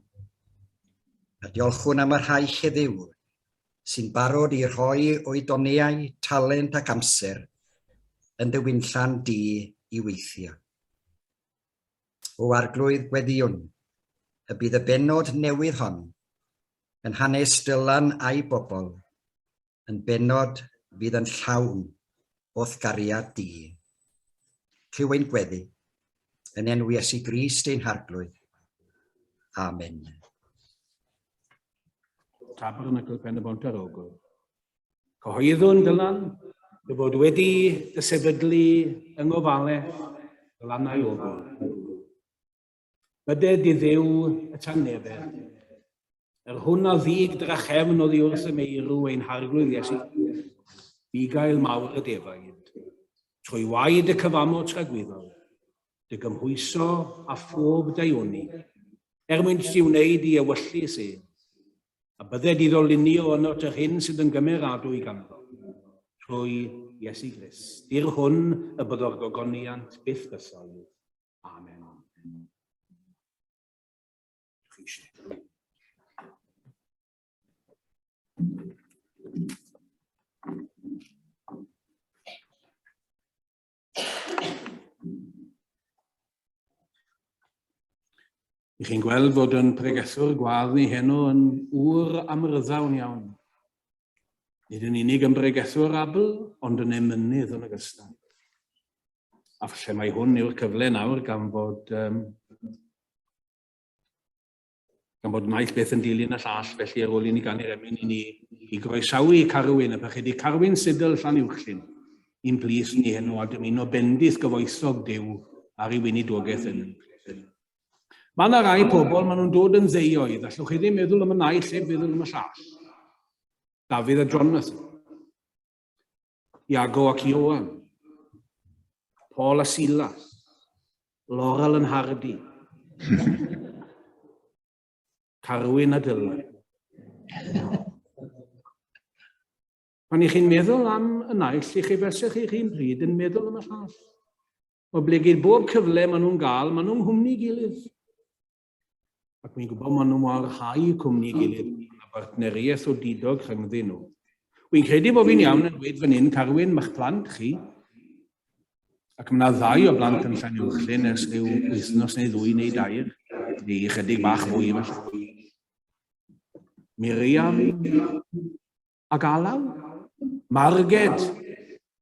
F: A diolchwn am yr rhai heddiw sy'n barod i rhoi oedoniau, talent ac amser yn dy wynllan di i weithio. O Arglwydd gweddiwn, y bydd y bennod newydd hon yn hanes Dylan a'i bobl, yn bennod fydd yn llawn o'th gariad di. Clywyn gweddi, yn enw Iesu Grist ein Arglwydd. Amen.
A: Tabernacl Pen-y-bont ar Ogwr. Cyhoeddwn Dylan, dy fod wedi dy sefydlu yng Ngofalaeth, Glannau Ogwr. Byded i ddew y tanebedd. Hwn a ddig drachefn o ddi wrth y meirw ein harglwydd Iesu. Bigael mawr y defaid. Trwy waed y cyfamod tragwyddol. Dy gymhwyso a phob daioni. Mwyn ti wneud i ewyllu se. A bydded iddo lunio yno yr hyn sydd yn gymeradwy ganddo. Trwy Iesu Grist. Dir hwn y byddor gogoniant byth gysoedd. Amen. I chi'n gweld fod yn pregethwr gwadd ni heno yn wr amryddawn iawn. Nid yn unig yn bregethwr abl, ond yn emynydd yn ogystal. A falle mae hwn yw'r cyfle nawr gan bod maith beth yn dilyn y llall, felly ar ôl i ni gan i'r emyn i groesawu Carwyn, a pach ydi Carwyn Sydl Llan Uwchlyn, i'n plis ni heno a dymuno bendith gyfoethog Duw ar ei weinidogaeth yn. Mae yna rai pobl, maen nhw'n dod yn ddeioedd, allwch chi ddim meddwl am y naill heb feddwl am y llall. Dafydd a Jonathan, Iago ac Ioan, Paul a Silas, Laurel yn Hardy, Carwyn a Dylan. Pan i chi'n meddwl am y naill, i chi fesach chi'n bryd yn meddwl am y llall. O blegyd bob cyfle maen nhw'n gael, maen nhw'n hwmni gilydd. Ac mi'n gwybod maen nhw'n warhau cwmni gilydd a bartneriaeth o didog rhyngddyn nhw. Wy'n credu bod fi'n iawn yn dweud fan hyn, Carwyn, ma'ch plant chi, ac mae yna ddau o blant yn Llan Uwchlyn ers ryw wythnos neu ddwy neu dair, neu chydig bach fwy falle. Miriam ac Alaw, Marged.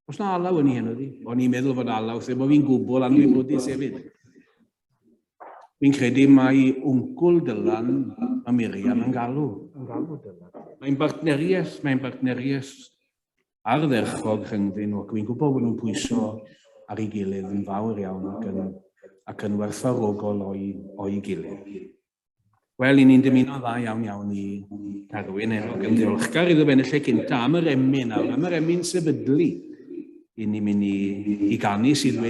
A: Os na Alaw yn ei heno di? O'n i'n meddwl fod Alaw, sef bod fi'n gwbl anwybodus hefyd. Fi'n credu mai wncwl Dylan a Miriam yn galw Dylan. Mae'n bartneriaeth ardderchog rhyngddyn nhw, ac fi'n gwybod bod nhw'n pwyso ar ei gilydd yn fawr iawn ac yn werthfawrogol o'i gilydd. Wel, ni'n dymuno dda iawn i Carwyn enw yn ddiolchgar iddo fe'n y lle cynta am yr emyn nawr, am yr emyn Sefydlu. I ni'n mynd i ganu sydd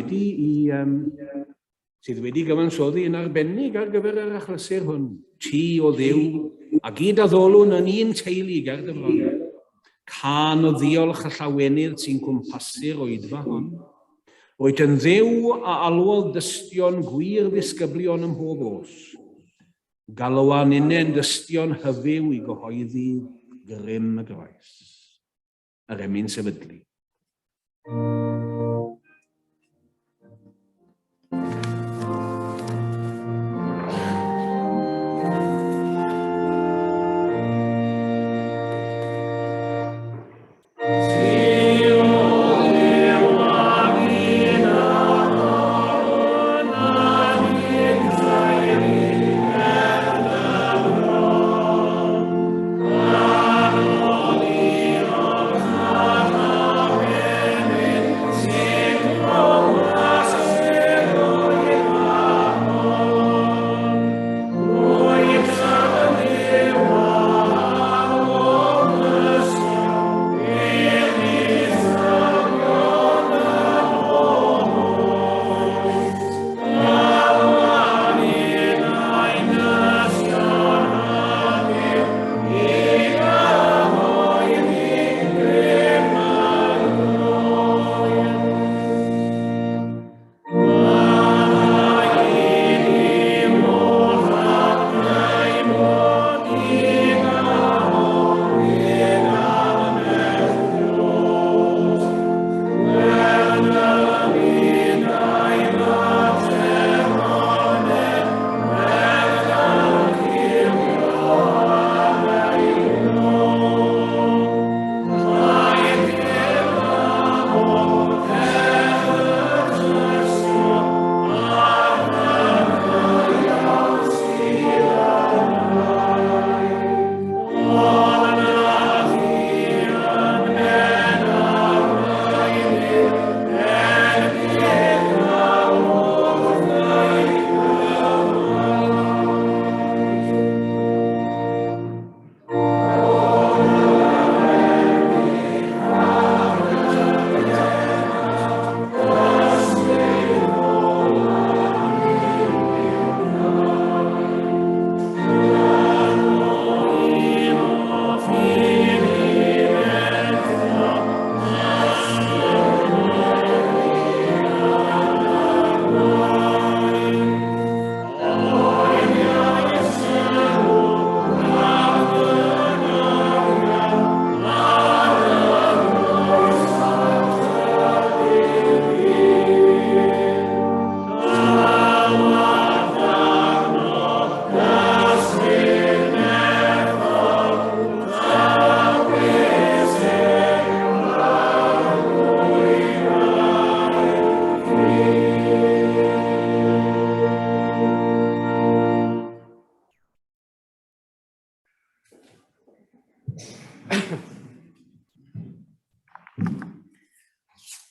A: wedi gyfansoddi yn arbennig ar gyfer yr achlysur hwn. Ti o Dduw, a gyd a ddolwn yn un teulu ger dy fron. Can o ddiolch a llawenydd sy'n cwmpasu'r oedfa hon. Roedd yn ddew a alwodd dystion gwir ddisgyblion ym mhob os. Galwan unen dystion hyfyw i gyhoeddi grym y groes. Yr emyn Sefydlu.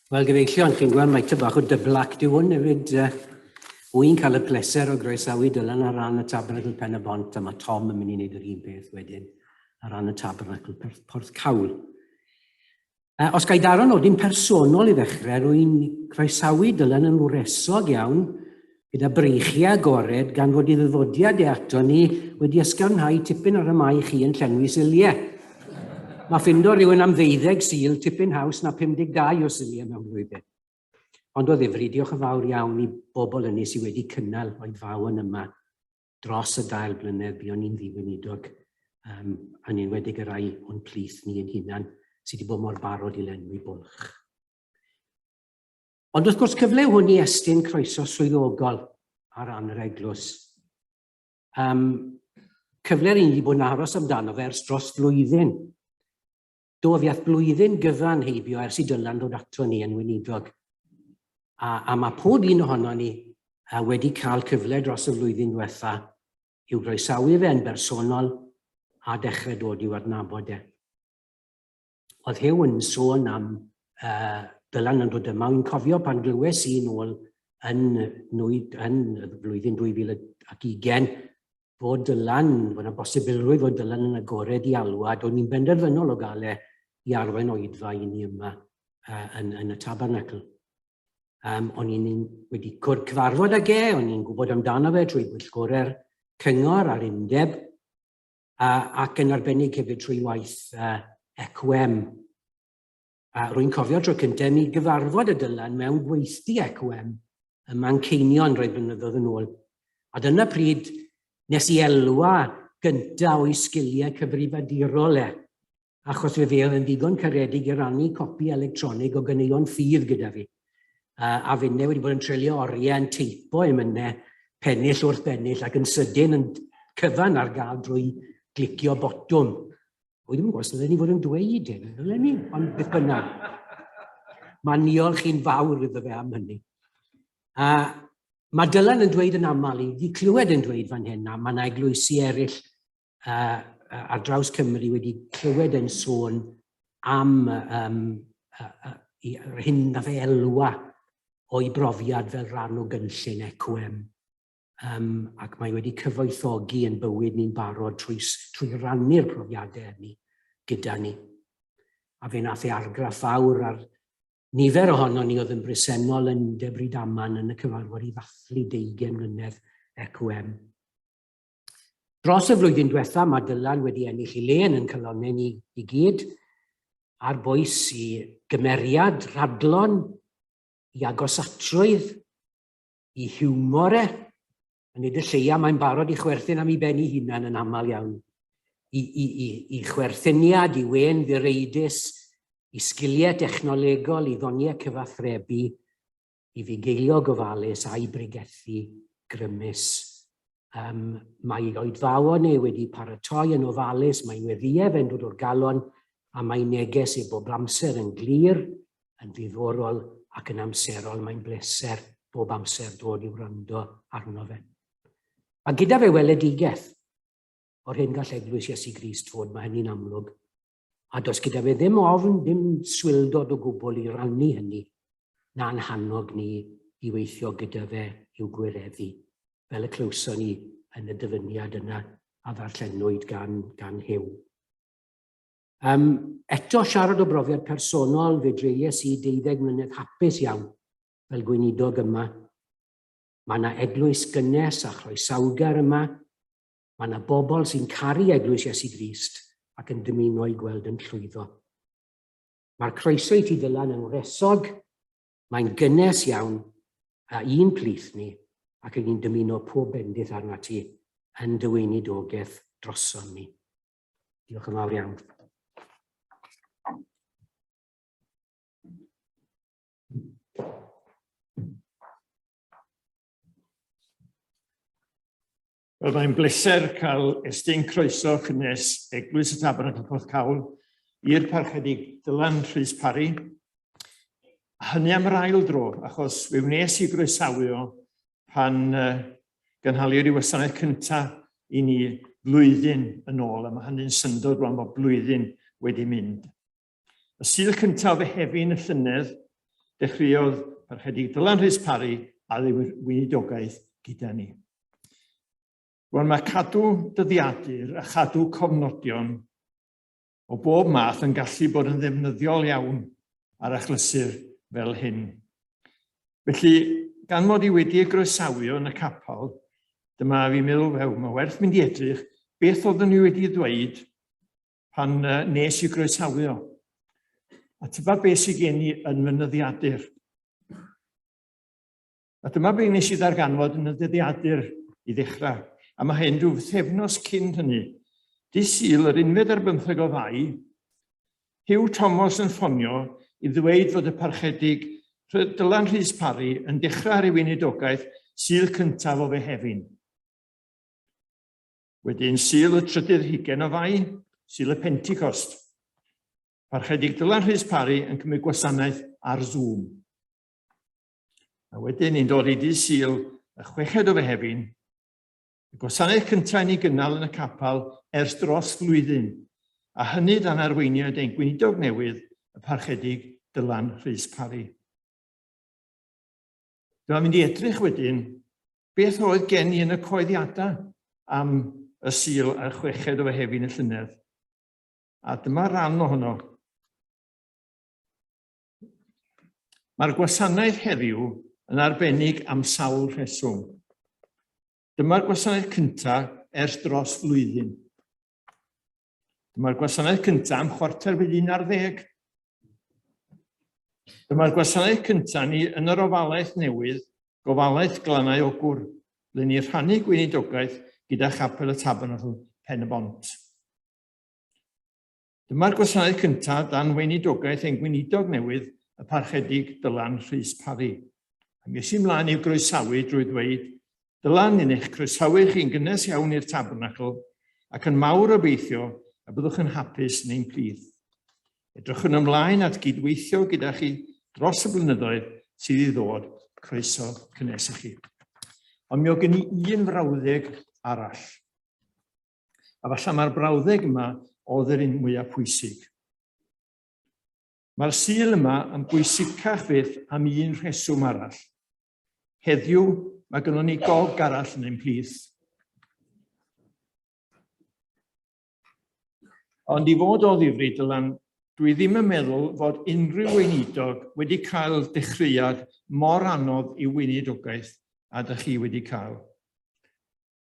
G: Wel, gyfeillion, chi'n gweld mai bach o dyblac di hwn hefyd. Wy'n cael y pleser o groesawu Dylan ar ran y Tabernacl Pen-y-bont, a mae Tom yn mynd i wneud yr un peth wedyn ar ran y Tabernacl Porthcawl. Os gai daro nodyn personol i ddechrau, rwy'n croesawu Dylan yn wresog iawn gyda breichiau agored gan fod i ddyfodiad ato ni wedi ysgafnhau tipyn ar y mae chi yn llenwi siliau. Mae ffindo rhywun am 12 sil tipyn haws na 52 o siliau mewn blwyddyn. Ond o ddifri, diolch yn fawr iawn i bobl yna sydd wedi cynnal o'i fawon yma dros y 2 blynedd bu o'n i'n ddiweinidog. A ni'n wedi gyrraedd o'n plith ni yn hunan sydd wedi bod mor barod i lenwi bwlch. Ond wrth gwrs cyfle hwn i estyn croeso swyddogol ar ran yr eglwys. Cyfle rydyn ni wedi bod yn aros amdano fe ers dros flwyddyn. Do fiath blwyddyn gyfan heibio ers i Dylan ddod ato ni yn weinidog. A mae pob un ohono ni wedi cael cyfle dros y flwyddyn diwetha i'w groesawu fe yn bersonol a dechrau dod i'w adnabod e. Oedd Hew yn sôn am Dylan yn dod yma, wy'n cofio pan glywes i'n ôl yn y flwyddyn 2020 fod Dylan, fod yna bosibilrwydd fod Dylan yn agored i alwad, o'n i'n benderfynol o gael e i arwain oedfa i ni yma yn y Tabernacl. O'n i'n wedi cwrdd cyfarfod ag e, o'n i'n gwybod amdano fe trwy bwyllgorau'r cyngor a'r undeb, ac yn arbennig hefyd trwy waith ECWM. Rwy'n cofio tro cyntaf mi gyfarfod y Dylan mewn gweithdi ECWM ym Manceinion roedd blynyddoedd yn ôl. A dyna pryd nes i elwa gyntaf o'i sgiliau cyfrifiadurol e, achos fe oedd yn ddigon caredig i rannu copi electronig o ganeuon ffydd gyda fi. A finne wedi bod yn treulio oriau yn teipo i mynne pennill wrth bennill ac yn sydyn yn cyfan ar gael drwy glicio botwm. Wy ddim yn gwybod, dylai ni fod yn dweud hyn, dylai ni, ond beth bynnag. Mae'n niolch chi'n fawr iddo fe am hynny. Mae Dylan yn dweud yn aml, i wedi clywed yn dweud fan hyn, a mae yna eglwysi eraill ar draws Cymru wedi clywed yn sôn am hyn na fe elwa o'i brofiad fel rhan o gynllun ECWM. Ac mae wedi cyfoethogi yn bywyd ni'n barod trwy rannu'r profiadau ni gyda ni. A fe nath e argraff fawr ar nifer ohono ni oedd yn bresennol yn Debryd Aman yn y cyfarfod i ddathlu 20 mlynedd ECWM. Dros y flwyddyn diwetha mae Dylan wedi ennill ei le yn calonnau ni i gyd ar bwys i gymeriad, radlon, i agosatrwydd, i hiwmore. Yn nid y lleia mae'n barod i chwerthin am ei ben ei hunan yn aml iawn. I chwerthyniad, i wen ddireidus, i sgiliau technolegol, i ddoniau cyfathrebu, i fugeilio gofalus a'i brigethu grymus. Mae oedfawon e wedi paratoi yn ofalus, mae'n weddiau fe'n dod o'r galon, a mae'n neges e bob amser yn glir, yn ddiddorol ac yn amserol. Mae'n bleser bob amser dod i'w wrando arno fe. A gyda fe weledigaeth o'r hyn gall Eglwys Iesu Grist fod, mae hynny'n amlwg. A does gyda fe ddim ofn, ddim swildod o gwbl i rannu hynny, na'n hannog ni i weithio gyda fe i'w gwireddu, fel y clywson ni yn y dyfyniad yna a ddarllenwyd gan Hew. Eto siarad o brofiad personol, fe dreies i 12 mlynedd hapus iawn fel gweinidog yma. Mae yna eglwys gynnes a chroesawgar yma. Mae yna bobl sy'n caru Eglwys Iesu Grist ac yn dymuno i gweld yn llwyddo. Mae'r croeso i ti Dylan yn wresog, mae'n gynnes iawn a un plith ni ac yn dymuno pob bendith arna ti yn dy weinidogaeth droson ni. Diolch yn fawr iawn.
C: Wel, mae'n bleser cael estyn croeso cynnes Eglwys y Tabernacl Porthcawl i'r parchedig Dylan Rhys Parry. Hynny am yr ail dro, achos fe wnes i groesawu o pan gynhaliwyd i wasanaeth cyntaf i ni flwyddyn yn ôl, a mae hynny'n syndod rwan bod blwyddyn wedi mynd. Y sil cyntaf o Mehefin y llynedd dechreuodd parchedig Dylan Rhys Parry a weinidogaeth gyda ni. Rwan mae cadw dyddiadur a chadw cofnodion o bob math yn gallu bod yn ddefnyddiol iawn ar achlysur fel hyn. Felly, gan mod i wedi ei groesawu yn y capel, dyma fi'n meddwl, mae werth mynd i edrych beth oeddwn ni wedi dweud pan nes i groesawu. A tyfa beth sydd gen i yn mynyddiadur. A dyma beth nes i ddarganfod yn y dyddiadur i ddechrau. A mae hyn rhyw thefnos cyn hynny. Dydd Sul, yr 15 o Fai, Huw Thomas yn ffonio i ddweud fod y parchedig Dylan Rhys Parry yn dechrau ar ei weinidogaeth Sul cyntaf o Mehefin. Wedyn Sul y 30 o Fai, Sul y Pentecost. Parchedig Dylan Rhys Parry yn cymryd gwasanaeth ar Zoom. A wedyn ni'n dod i dydd Sul y 6 o Mehefin, y gwasanaeth cyntaf ni gynnal yn y capel ers dros flwyddyn, a hynny dan arweiniad ein gweinidog newydd y parchedig Dylan Rhys Parry. Dyma mynd i edrych wedyn beth oedd gen i yn y coeddiadau am y Sul a 6 o Mehefin y llynedd. A dyma ran ohono. Mae'r gwasanaeth heddiw yn arbennig am sawl rheswm. Dyma'r gwasanaeth cyntaf ers dros flwyddyn. Dyma'r gwasanaeth cyntaf am 11:15. Dyma'r gwasanaeth cyntaf ni yn yr Ofalaeth newydd, Gofalaeth Glannau Ogwr, ble ni rhannu gweinidogaeth gyda chapel y Tabernacl Pen-y-bont. Dyma'r gwasanaeth cyntaf dan weinidogaeth ein gweinidog newydd y parchedig Dylan Rhys Parry. A mi ys i mlaen i'w groesawu drwy ddweud, Dylan yn eich croesawu chi'n gynnes iawn i'r Tabernacl ac yn mawr obeithio a byddwch yn hapus neu'n plith. Edrychwn ymlaen at gydweithio gyda chi dros y blynyddoedd sydd i ddod, croeso cynnes i chi. Ond mi o gen i un frawddeg arall. A falle mae'r brawddeg yma oedd yr un mwyaf pwysig. Mae'r Sul yma yn bwysicach fyth am un rheswm arall. Heddiw, mae gynnon ni gog arall yn ein plith. Ond i fod o ddifri, Dylan, dwi ddim yn meddwl fod unrhyw weinidog wedi cael dechreuad mor anodd i weinidogaeth a dych chi wedi cael.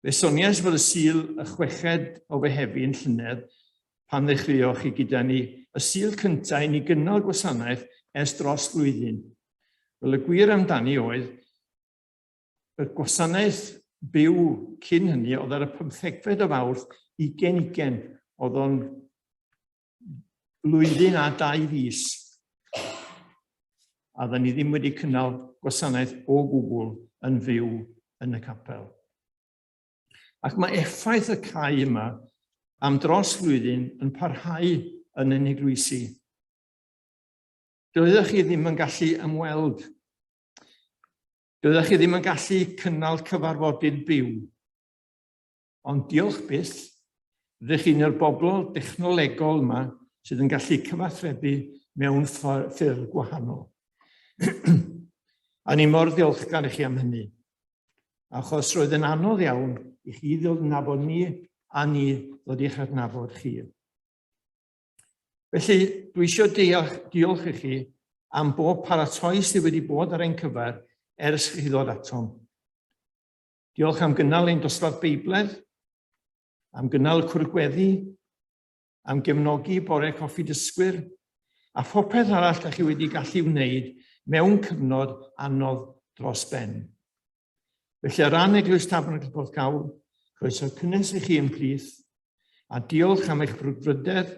C: Fe soniais fod y Sul y 6 o Mehefin llynedd pan ddechreuoch chi gyda ni y Sul cyntaf i ni gynnal gwasanaeth ers dros flwyddyn. Wel, y gwir amdani oedd y gwasanaeth byw cyn hynny oedd ar y 15 o Fawrth 2020 oedd o'n blwyddyn a 2 fis. A dda ni ddim wedi cynnal gwasanaeth o gwbl yn fyw yn y capel. Ac mae effaith y cae yma am dros flwyddyn yn parhau yn yn Eglwysi. Doeddech chi ddim yn gallu ymweld. Doeddech chi ddim yn gallu cynnal cyfarfodydd byw. Ond diolch byth, rydych chi'n yr bobl dechnolegol yma sydd yn gallu cyfathrebu mewn ffyrdd gwahanol. A ni mor ddiolchgar i chi am hynny. Achos roedd yn anodd iawn i chi ddod yn nabod ni a ni ddod i'ch adnabod chi. Felly, dwi eisiau diolch i chi am bob paratoi sydd wedi bod ar ein cyfer ers chi ddod atom. Diolch am gynnal ein dosbarth Beibledd, am gynnal cwrgweddi, am gefnogi bore coffi dysgwyr, a phopeth arall da chi wedi gallu wneud mewn cyfnod anodd dros ben. Felly ar ran Eglwys Tabernacl Porthcawl, croeso cynnes i chi yn plith, a diolch am eich brwdfrydedd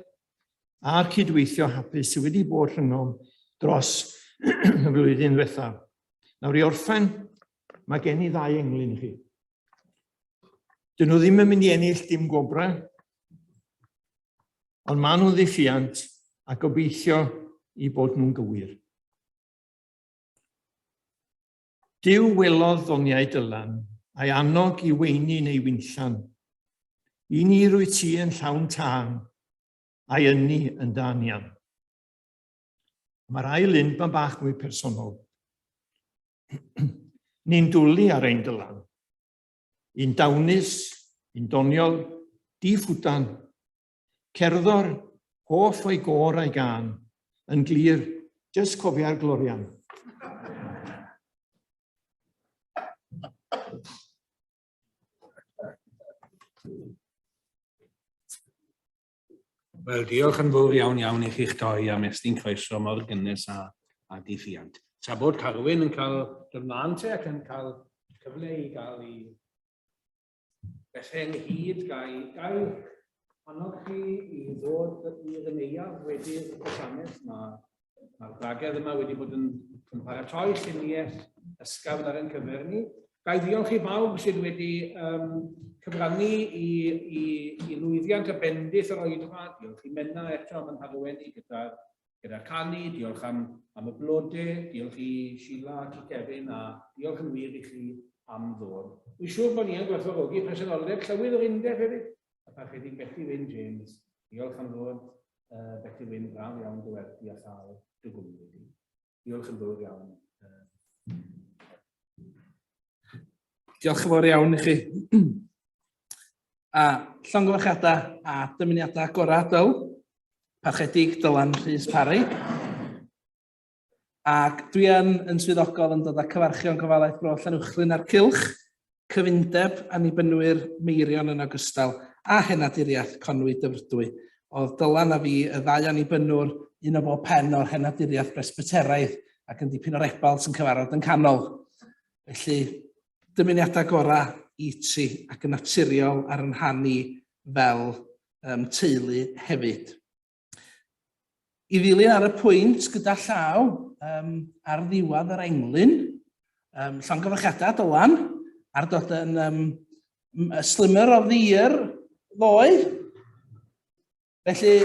C: a'r cydweithio hapus sydd wedi bod rhwngom dros y flwyddyn ddiwethaf. Nawr i orffen, mae gen i 2 englyn i chi. Dyn nhw ddim yn mynd i ennill dim gwobrau, ond maen nhw'n ddiffiant a gobeithio i bod nhw'n gywir. Dyw welodd ddoniau Dylan a'i annog i weini neu wynllan, I ni rwy ti yn llawn tân, a'i ynni yn danian. Mae'r ail un pan bach mwy personol. Ni'n dwlu ar ein dylan. Un dawnus, un doniol, di-ffwdan, cerddor, hoff o'i gor a'i gan, yn glir, jyst cofio'r glorian.
A: Wel, diolch yn fawr iawn i chi'ch doi am estyn croeso mor gynnes a diffiant. Tra bod Carwyn yn cael dymlaen te ac yn cael cyfle i gael ei bethau ynghyd, gael annog chi i ddod i'r neuaf wedi'r gwasanaeth. Mae'r bragedd yma wedi bod yn paratoi lluniaeth ysgafn ar ein cyfer ni. Gai ddiolch i bawb sydd wedi cyfrannu i lwyddiant y bendith yr oedfa. Diolch i Menna eto am yn harwenu gyda canu, diolch am y blodau, diolch i Sheila ac i Kevin, a diolch yn wir i chi am ddod. Dwi'n siŵr bod ni yn gwerthfawrogi presenoldeb llywydd o'r undeb hefyd. A pa chydig Betty Wyn James. Diolch am ddod Betty Wyn braf iawn dywerthu a chael dy gwmni. Diolch yn fawr iawn.
H: Diolch yn fawr iawn i chi. A llongyfarchiadau a dymuniadau gorau dyl, parchedig Dylan Rhys Parry. Ac dwi yn swyddogol yn dod â cyfarchion Gofalaeth Bro Llanuwchlyn ar cylch, cyfundeb annibynwyr meirion yn ogystal a henaduriaeth Conwy Dyfrdwy. Oedd Dylan a fi y ddau annibynwr, un o bob pen o'r henaduriaeth Presbyteraidd ac yn dipyn o'r ebal sy'n cyfarfod yn canol. Felly, dymuniadau gorau i ti ac yn naturiol ar yn rhannu fel teulu hefyd. I ddilyn ar y pwynt gyda llaw ar ddiwedd yr englyn, llongyfarchiadau Dylan, ar dod yn Slimmer of the Year ddoe. Felly,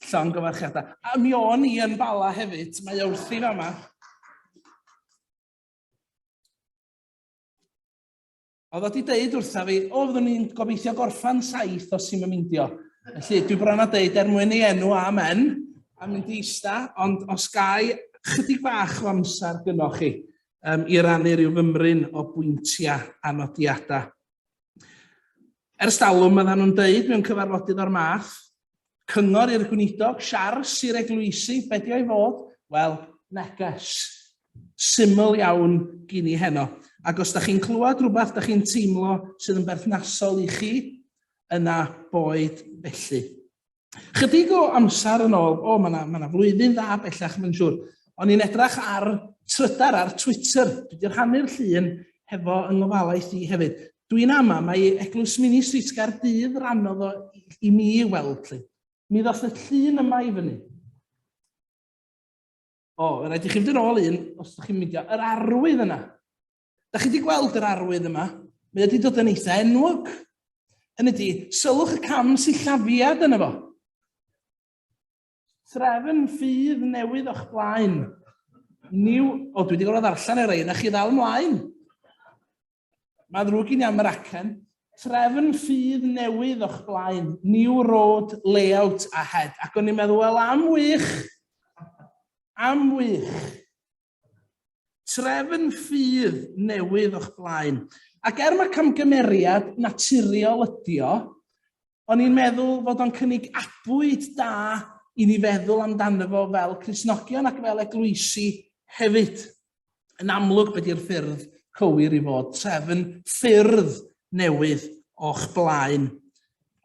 H: llongyfarchiadau. A mi o'n i yn bala hefyd, mae wrthi fama. Oedd wedi deud wrtha fi, fyddwn ni'n gobeithio gorffan 7 os ti'n myndio. Felly, dwi bron a deud mwyn ei enw amen, a mynd i ista, ond os gai chydig bach o amser gynnwch chi i rannu rhyw fymryn o bwyntiau a nodiadau. Ers talwm ydyn nhw'n deud mewn cyfarfodydd o'r math, cyngor i'r gweinidog, siars i'r eglwysi, be di o'i fod? Wel, neges. Syml iawn gyn i heno. Ac os da chi'n clywed rhywbeth da chi'n teimlo sydd yn berthnasol i chi, yna boed felly. Chydig o amser yn ôl, mae yna flwyddyn dda bellach mae'n siŵr, o'n i'n edrach ar trydar ar Twitter, dwi wedi rhannu'r llun hefo yng Ngofalaeth i hefyd. Dwi'n ama, mae Eglwys Mini Street Gaerdydd rannodd o i mi i weld. Mi ddoth y llun yma i fyny. Rhaid i chi fynd yn ôl un, os ydych chi'n myndio, yr arwydd yna. Da chi wedi gweld yr arwydd yma? Mae wedi dod yn eitha enwog. Yn ydy, sylwch y cam sillafiad yna fo. Trefn ffydd newydd o'ch blaen. Dwi wedi gorfod ddarllen yr ein, a chi ddal ymlaen. Mae ddrwg i ni am yr acen. Trefn ffydd newydd o'ch blaen. New road layout ahead. Ac o'n i'n meddwl, wel, am wych. Am wych. Trefn ffydd newydd o'ch blaen. Ac mae camgymeriad naturiol ydi o, o'n i'n meddwl fod o'n cynnig abwyd da i ni feddwl amdano fo fel Cristnogion ac fel eglwysi hefyd. Yn amlwg beth yw'r ffyrdd cywir i fod. Trefn ffyrdd newydd o'ch blaen.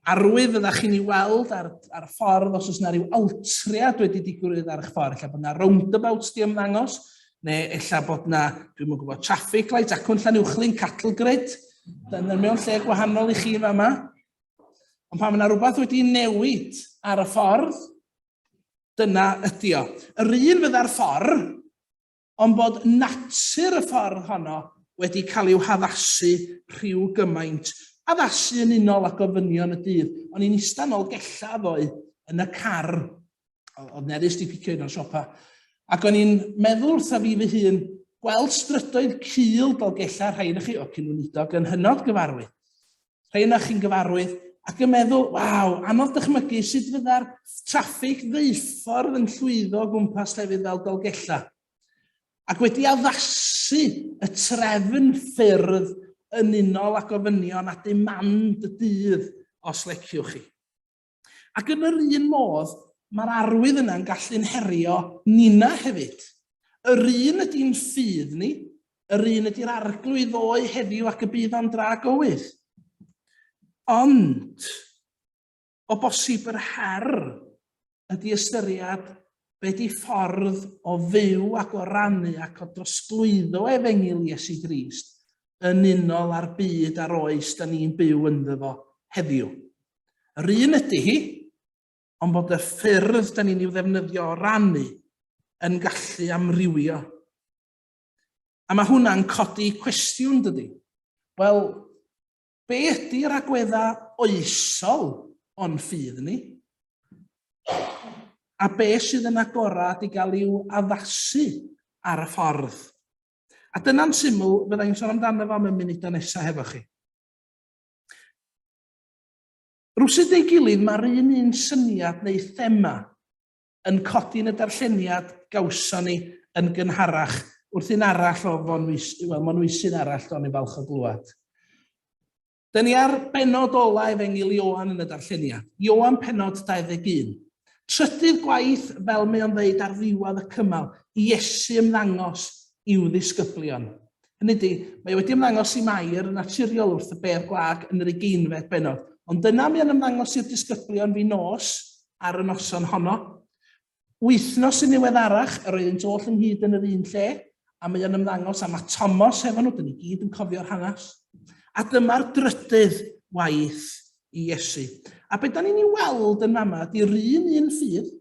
H: Arwydd ydych chi'n ei weld ar ffordd os oes yna ryw altriad wedi digwydd ar eich ffordd. Ella bod yna roundabouts di ymddangos, neu ella bod yna, dwi'n mwyn gwybod, traffic light, acwn Llanuwchlyn, cattle grid. Dyna mewn lle gwahanol i chi fama. Ond pan yna rhywbeth wedi newid ar y ffordd, dyna ydi o. Yr un fydda'r ffordd, ond bod natur y ffordd honno wedi cael i'w haddasu rhyw gymaint. Addasu yn unol ag ofynion y dydd. O'n i'n ista nôl gella ddoe yn y car. Oedd nerys di picio un o'r siopa. Ac o'n i'n meddwl wrtha fi fy hun, gweld strydoedd cul Dolgella rhain chi o Cynulleidfaol yn hynod gyfarwydd. Rhain chi'n gyfarwydd ac yn meddwl, waw, anodd dychmygu sut fydda'r traffig ddeuffordd yn llwyddo o gwmpas llefydd fel Dolgella. Ac wedi addasu y trefn ffyrdd yn unol ac ofynion a demand y dydd os leciwch chi. Ac yn yr un modd, mae'r arwydd yna'n gallu'n herio nina hefyd. Yr un ydy'n ffydd ni, yr un ydy'r arglwydd o'i heddiw ac y bydd o'n dra gywydd. Ond, o bosib yr her ydy ystyried be di ffordd o fyw ac o rannu ac o drosglwyddo efengil Iesu Grist yn unol â'r byd a'r oes da ni'n byw ynddo fo heddiw. Yr un ydy hi, ond bod y ffyrdd da ni'n i'w ddefnyddio o rannu yn gallu amrywio. A mae hwnna'n codi cwestiwn, dydy. Wel, be ydy'r agweddau oesol o'n ffydd ni? A be sydd yn agorad i gael i'w addasu ar y ffordd? A dyna'n syml, fyddai'n sôn amdano fo am y munud nesaf hefo chi. Rwsyd ei gilydd, mae'r un syniad neu thema yn codi yn y darlleniad gawson ni yn gynharach wrth un arall o fonwysydd arall o'n i falch o glwad. Dyna ni ar benod ola efengil Ioan yn y darlleniad. Ioan penod 21. Trydydd gwaith fel mae o'n ddeud ar ddiwedd y cymal, Iesu ymddangos i'w ddisgyblion. Hynny ydy, mae wedi ymddangos i Mair yn naturiol wrth y bedd gwag yn yr 20fed benod. Ond dyna mae o'n ymddangos i'r disgyblion fi nos ar y noson honno. Wythnos yn niweddarach, yr oedd yn toll ynghyd yn yr un lle, a mae o'n ymddangos a mae Thomas hefo nhw, dyn ni gyd yn cofio'r hanes. A dyma'r drydydd waith i Iesu. A beth da ni'n ei weld yn fama, di'r un ffydd,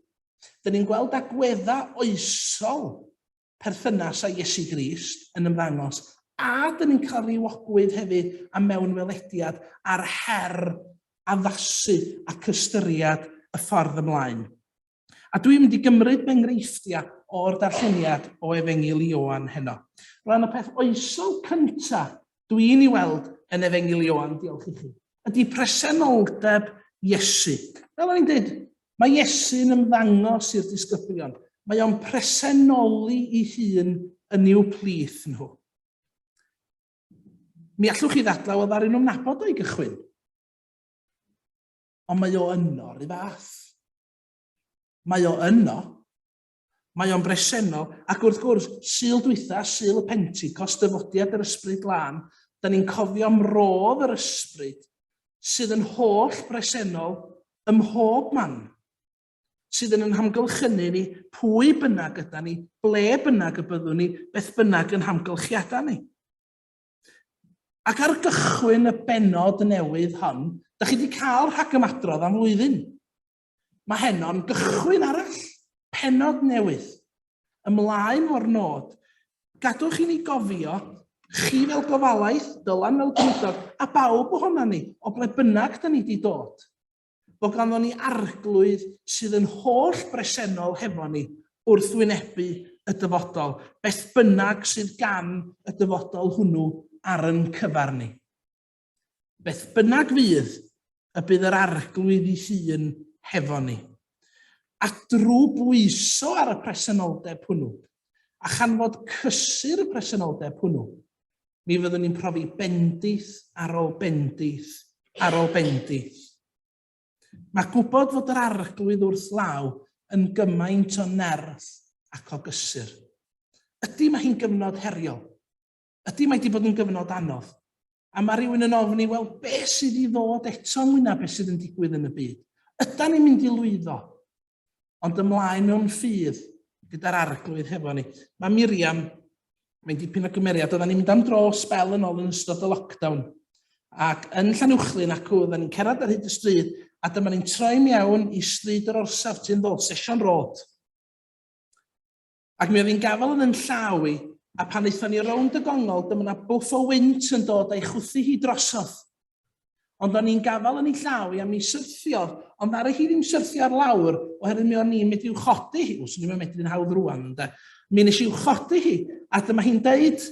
H: da ni'n gweld agweddau oesol perthynas â Iesu Grist yn ymddangos, a da ni'n cael ei wogwydd hefyd am mewn welediad ar her addasu ac ystyried y ffordd ymlaen. A dwi'n mynd i gymryd enghreifftiau o'r darlleniad o efengil Ioan heno. Rhan y peth oesol cyntaf dwi'n ei weld yn efengil Ioan, diolch i chi, ydy presenoldeb Iesu. Fel o'n i'n dweud, mae Iesu'n ymddangos i'r disgyblion. Mae o'n presenoli ei hun yn i'w plith nhw. Mi allwch chi ddadlau oedd ar nhw'n nabod o'i gychwyn. Ond mae o yno rhy fath. Mae o yno. Mae o'n bresennol. Ac wrth gwrs, Sul dwytha, Sul y Pentecost, dyfodiad yr ysbryd lan, da ni'n cofio mrodd yr ysbryd sydd yn holl bresennol ym mhob man, sydd yn hamgylchynu ni pwy bynnag yda ni, ble bynnag y byddwn ni, beth bynnag yn hamgylchiadau ni. Ac ar gychwyn y benod newydd hon, da chi wedi cael rhagymadrodd am flwyddyn. Mae heno'n gychwyn arall, penod newydd, ymlaen o'r nod. Gadwch i ni gofio, chi fel Gofalaeth, Dylan fel Weinidog, a bawb ohono ni, o ble bynnag da ni wedi dod, bod ganddo ni arglwydd sydd yn holl bresennol hefo ni wrth wynebu y dyfodol, beth bynnag sydd gan y dyfodol hwnnw ar yn cyfar ni. Beth bynnag fydd, y bydd yr arglwydd ei hun hefo ni. A drwy bwyso ar y presenoldeb hwnnw, a chanfod cysur y presenoldeb hwnnw, mi fyddwn ni'n profi bendith ar ôl bendith ar ôl bendith. Mae gwybod fod yr arglwydd wrth law yn gymaint o nerth ac o gysur. Ydy mae hi'n gyfnod heriol? Ydy mae wedi bod yn gyfnod anodd? A mae rhywun yn ofni, wel, beth sydd i ddod eto mwy na beth sydd yn digwydd yn y byd? Ydan ni'n mynd i lwyddo? Ond ymlaen mewn ffydd gyda'r arglwydd hefo ni. Mae Miriam, mae'n dipyn o gymeriad, oedden ni'n mynd am dro spel yn ôl yn ystod y lockdown. Ac yn Llanuwchlyn ac oedden ni'n cerdded ar hyd y stryd, a dyma ni'n troi mewn i stryd yr orsaf ti'n ddod, Session Road. Ac mi oedd hi'n gafel yn llaw i, a pan eithon ni rownd y gongol, dyma na bwff o wynt yn dod a'i chwthu hi drosodd. Ond o'n i'n gafal yn ei llaw i am ei syrthio, ond ar y hi ddim syrthio ar lawr, oherwydd mi o'n i'n mynd i'w chodi hi. Swn i'n medru'n hawdd rwan, ynde. Mi nes i'w chodi hi, a dyma hi'n deud,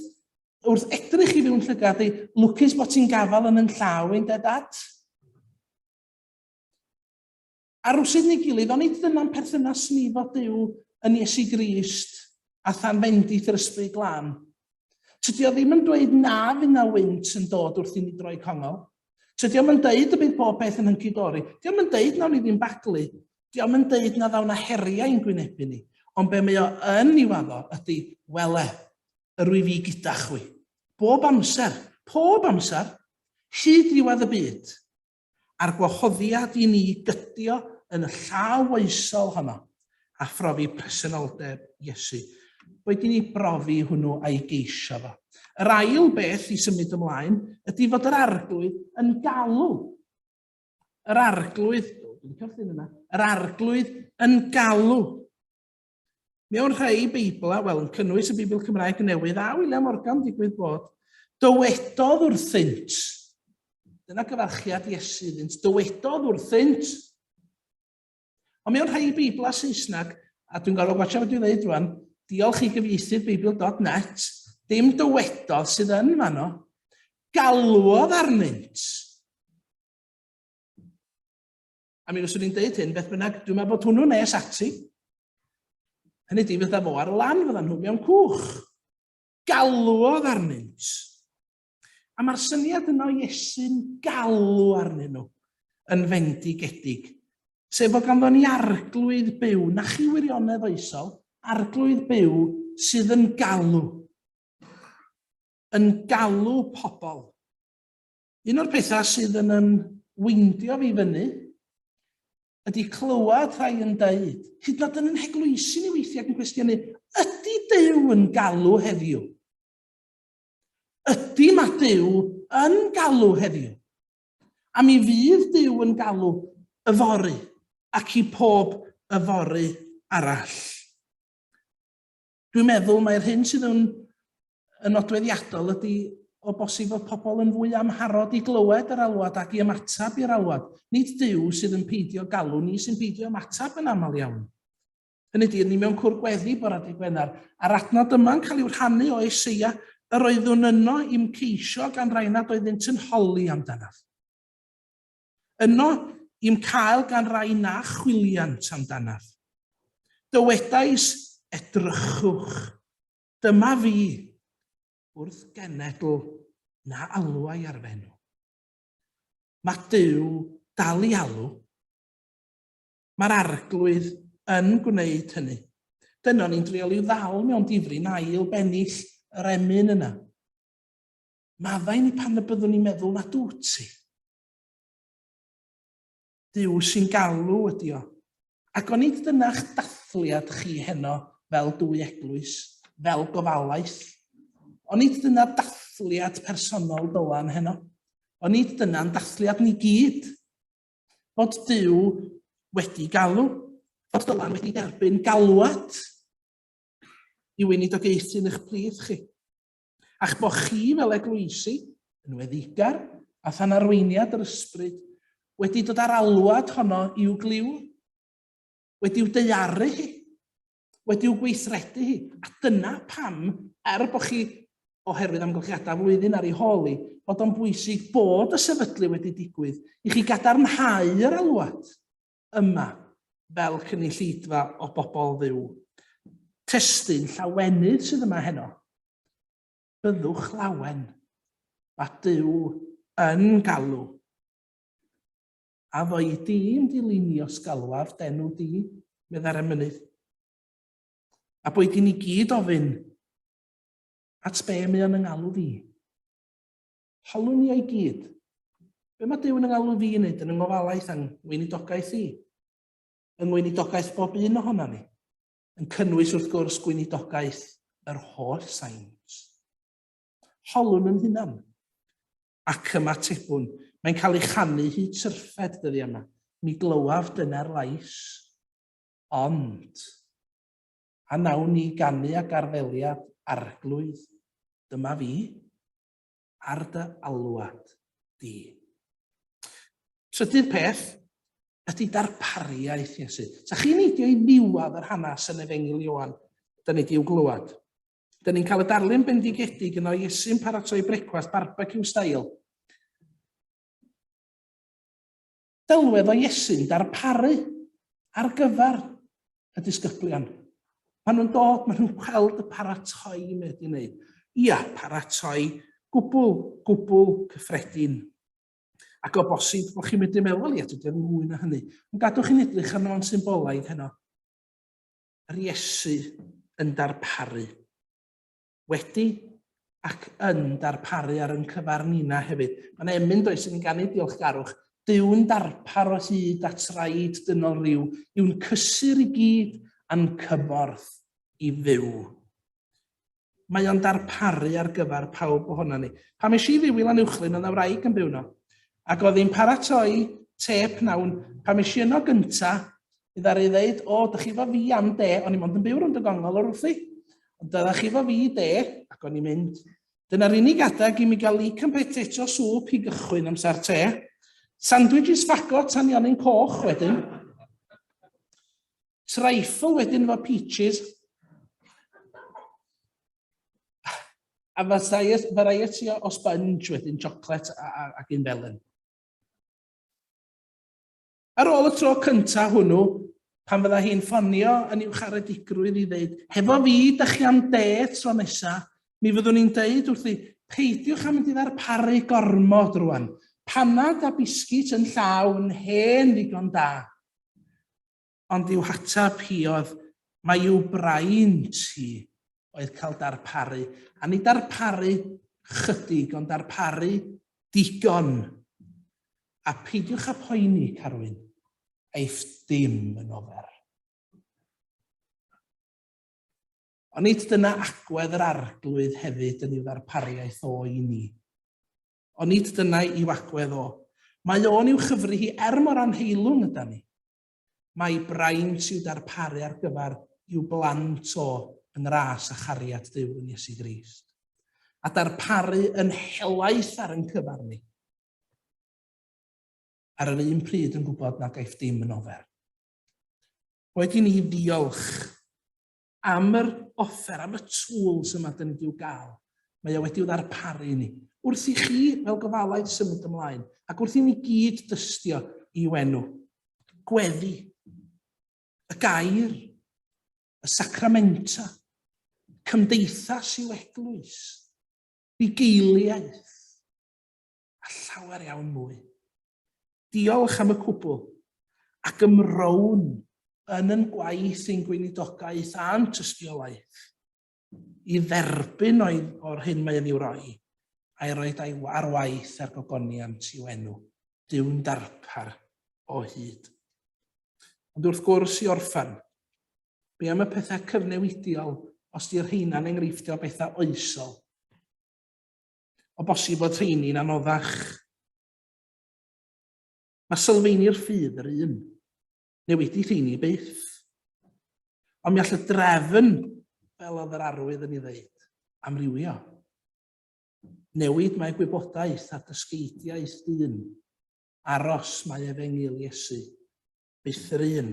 H: wrth edrych i fi'n llygad, lwcus bod ti'n gafal yn llaw ein dad. A rwsyd ni gilydd, ond nid dyna'n perthynas ni fod Duw yn Iesu Grist a than fendith yr ysbryd glân. Tydi o ddim yn dweud na fydd na wynt yn dod wrth i ni droi congol. Tydi o'm yn deud y bydd pob beth yn hyncydori. Di o'm yn deud nawn ni ddim baglu. Di o'm yn deud na ddaw na heriau yn gwynebu ni. Ond be mae o yn ei waddo ydy, wele, yr wy fi gyda chwi. Bob amser, hyd ddiwedd y byd, a'r gwahoddiad i ni gydio yn y llaw oesol honno, a phrofi presenoldeb Iesu. Wedi ni brofi hwnnw a'i geisio fo. Yr ail beth i symud ymlaen ydy fod yr arglwydd yn galw. Yr arglwydd yn galw. Mewn rhai Beibla, wel, yn cynnwys y Beibl Cymraeg Newydd a William Morgan digwydd bod, dywedodd wrthynt. Dyna gyfarchiad Iesu iddynt, dywedodd wrthynt. Ond mewn rhai Beibla Saesneg, a dwi'n gorfod gwachio beth dwi'n dweud rwan, diolch i gyfieithydd Beibl.net, dim dywedodd sydd yn fanno, galwodd arnynt. A mi fyswn i'n deud hyn, beth bynnag, dwi'n meddwl bod hwnnw nes ati. Hynny di fydda fo ar lan, fydda nhw mewn cwch. Galwodd arnynt. A mae'r syniad yno Iesu'n galw arnyn nhw yn fendigedig. Sef o ganddo ni arglwydd byw, na chi wirionedd oesol, arglwydd byw sydd yn galw. Yn galw pobl. Un o'r pethau sydd yn weindio fi fyny ydy clywed rhai yn deud, hyd yn oed yn Eglwysi ni weithiau yn cwestiynu, ydy Duw yn galw heddiw? Ydy mae Duw yn galw heddiw? A mi fydd Duw yn galw yfory ac i pob yfory arall. Dwi'n meddwl mae'r hyn sydd yn nodweddiadol ydy o bosib fod pobl yn fwy amharod i glywed yr alwad ac i ymatab i'r alwad. Nid Duw sydd yn peidio galw, ni sy'n peidio ymatab yn aml iawn. Hynny di, ni mewn cwr gweddi bore dydd Gwener, a'r adnod yma'n cael i'w rhannu o Eseia, yr oeddwn yno i'm ceisio gan raina doeddynt yn holi amdanaf. Yno i'm cael gan rai na chwiliant amdanaf. Dywedais edrychwch, dyma fi, wrth genedl na alwau arfenw. Mae Duw dal i alw. Mae'r arglwydd yn gwneud hynny. Dyna ni'n drial i'w ddal mewn difri'n ail bennill yr emyn yna. Maddau ni pan y byddwn ni'n meddwl na dŵt ti. Duw sy'n galw ydi o. Ac o'n nid dyna'ch dathliad chi heno fel dwy eglwys, fel Gofalaeth. O'n nid dyna dathliad personol dylan heno. O'n nid dyna'n dathliad ni gyd. Bod Duw wedi galw. Bod dylan wedi derbyn galwad i weinidogaethu'n eich plith chi. A'ch bo chi fel eglwysi, yn weddigar, a than arweiniad yr ysbryd, wedi dod ar alwad honno i'w gliw, wedi'w deiaru hi, wedi'w gweithredu hi. A dyna pam, bo chi, oherwydd amgylchiadau flwyddyn ar ei holi, bod o'n bwysig bod y sefydlu wedi digwydd i chi gadarnhau yr alwad yma fel cynulleidfa o bobl Dduw. Testun llawenydd sydd yma heno. Byddwch lawen, mae Duw yn galw. A ddoi di yn dilynio sgalwaf denw di, meddar y mynydd. A boed i ni gyd ofyn, at be mae o'n ynghalw fi. Holwn ni o'i gyd. Be mae Duw yn ynghalw fi yn neud yn yngofalaeth yng weinidogaeth i? Yng weinidogaeth bob un ohono ni. Yn cynnwys wrth gwrs gweinidogaeth yr holl sains. Holwn yn hunan. Ac ymatebwn, mae'n cael ei chanu hyd syrffed dyddi yma. Mi glywaf dyna'r lais. Ond, a nawn ni ganu ag arfeliad arglwydd. Dyma fi, ar dy alwad di. Trydydd peth ydy darpariaeth Iesu. Sa chi'n neidio i ddiwedd yr hanes yn Efengyl Ioan, da ni di'w glywed. Da ni'n cael y darlun bendigedig yno Iesu'n paratoi brecwast barbecue style. Dylwedd o Iesu'n darparu ar gyfer y disgyblion. Maen nhw'n dod, maen nhw'n gweld y paratoi mae wedi wneud. Ia, paratoi gwbl cyffredin. Ac o bosib, bod chi'n medru meddwl, ia, dwi'n mwy na hynny. Ond gadwch chi'n edrych arno'n symbolaidd heno. Yr Iesu yn darparu. Wedi ac yn darparu ar yn cyfar nina hefyd. Mae'n emyn does yn ganu diolchgarwch. Dyw'n darpar o hyd at raid dynol ryw, yw'n cysur i gyd a'n cymorth i fyw. Mae o'n darparu ar gyfer pawb ohono ni. Pam eisiau i ddiwyl a'n uwchlyn, oedd y wraig yn byw no. Ac oedd hi'n paratoi te pnawn, pam eisiau yno gynta, i ddari ddeud, o, dych chi fo fi am de, o'n i mond yn byw rwnd y gongol o'r wrthi. Ond dydych chi fo fi de, ac o'n i'n mynd. Dyna'r unig adag i mi gael leek and potato soup i gychwyn amser te. Sandwiches fagot a nionyn coch wedyn. Trifle wedyn fo peaches. A variety o sponge wedyn, chocolate ac un felyn. Ar ôl y tro cynta hwnnw, pan fydda hi'n ffonio yn i'w charedigrwydd i ddeud, hefo fi, dych chi am de tro nesa, mi fyddwn ni'n deud wrthi, peidiwch am mynd i ddarparu gormod rwan. Panad a bisgit yn llawn hen ddigon da. Ond i'w hatab hi oedd, mae i'w braint hi oedd cael darparu. A ni darparu chydig, ond darparu digon. A peidiwch â poeni, Carwyn, eith dim yn ofer. Ond nid dyna agwedd yr arglwydd hefyd yn i'w ddarpariaeth o i ni. Ond nid dyna i'w agwedd o. Mae o'n i'w chyfru hi mor anheilwng yda ni. Mae braint i'w darparu ar gyfer i'w blant o yn ras a chariad Duw yn Iesu Grist. A darparu yn helaeth ar yn cyfar ni. Ar yr un pryd yn gwybod na gaeth dim yn ofer. Wedi ni ddiolch am yr offer, am y tools yma dyn ni di'w gael. Mae o wedi i'w ddarparu ni. Wrth i chi fel gofalaeth symud ymlaen, ac wrth i ni gyd dystio i enw. Gweddi, y gair, y sacramenta, cymdeithas i'w eglwys, bugeiliaeth, a llawer iawn mwy. Diolch am y cwbl ac ymrown yn yn gwaith ein gweinidogaeth a'n tystiolaeth i dderbyn o'r hyn mae yn i'w roi a'i roed ar waith ar gogoniant i'w enw. Dyw'n darpar o hyd. Ond wrth gwrs i orffan, be am y pethau cyfnewidiol os di'r rheina'n enghreiffio bethau oesol? O bosib bod rheini'n anoddach. Mae sylfaeni'r ffydd yr un, newid i rheini byth. Ond mi all y drefn, fel oedd yr arwydd yn ei ddeud, amrywio. Newid mae gwybodaeth a dysgeidiaeth dyn. Aros mae Efengyl Iesu, byth yr un.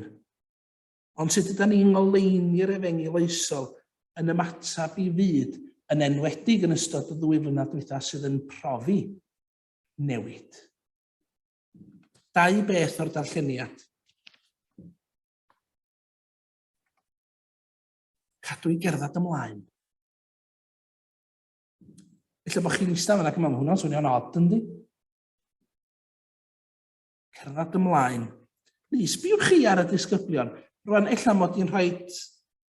H: Ond sut ydyn ni'n ngoleini'r Efengyl oesol yn ymatab i fyd, yn enwedig yn ystod y 2 flynedd dwytha sydd yn profi newid. 2 beth o'r darlleniad. Cadw i gerdded ymlaen. Felly bod chi'n eistedd fan ac yma, hwnna'n swnio'n od, yndi? Cerdded ymlaen. Rhys, biwch chi ar y disgyblion. Rwan, ella mod i'n rhoi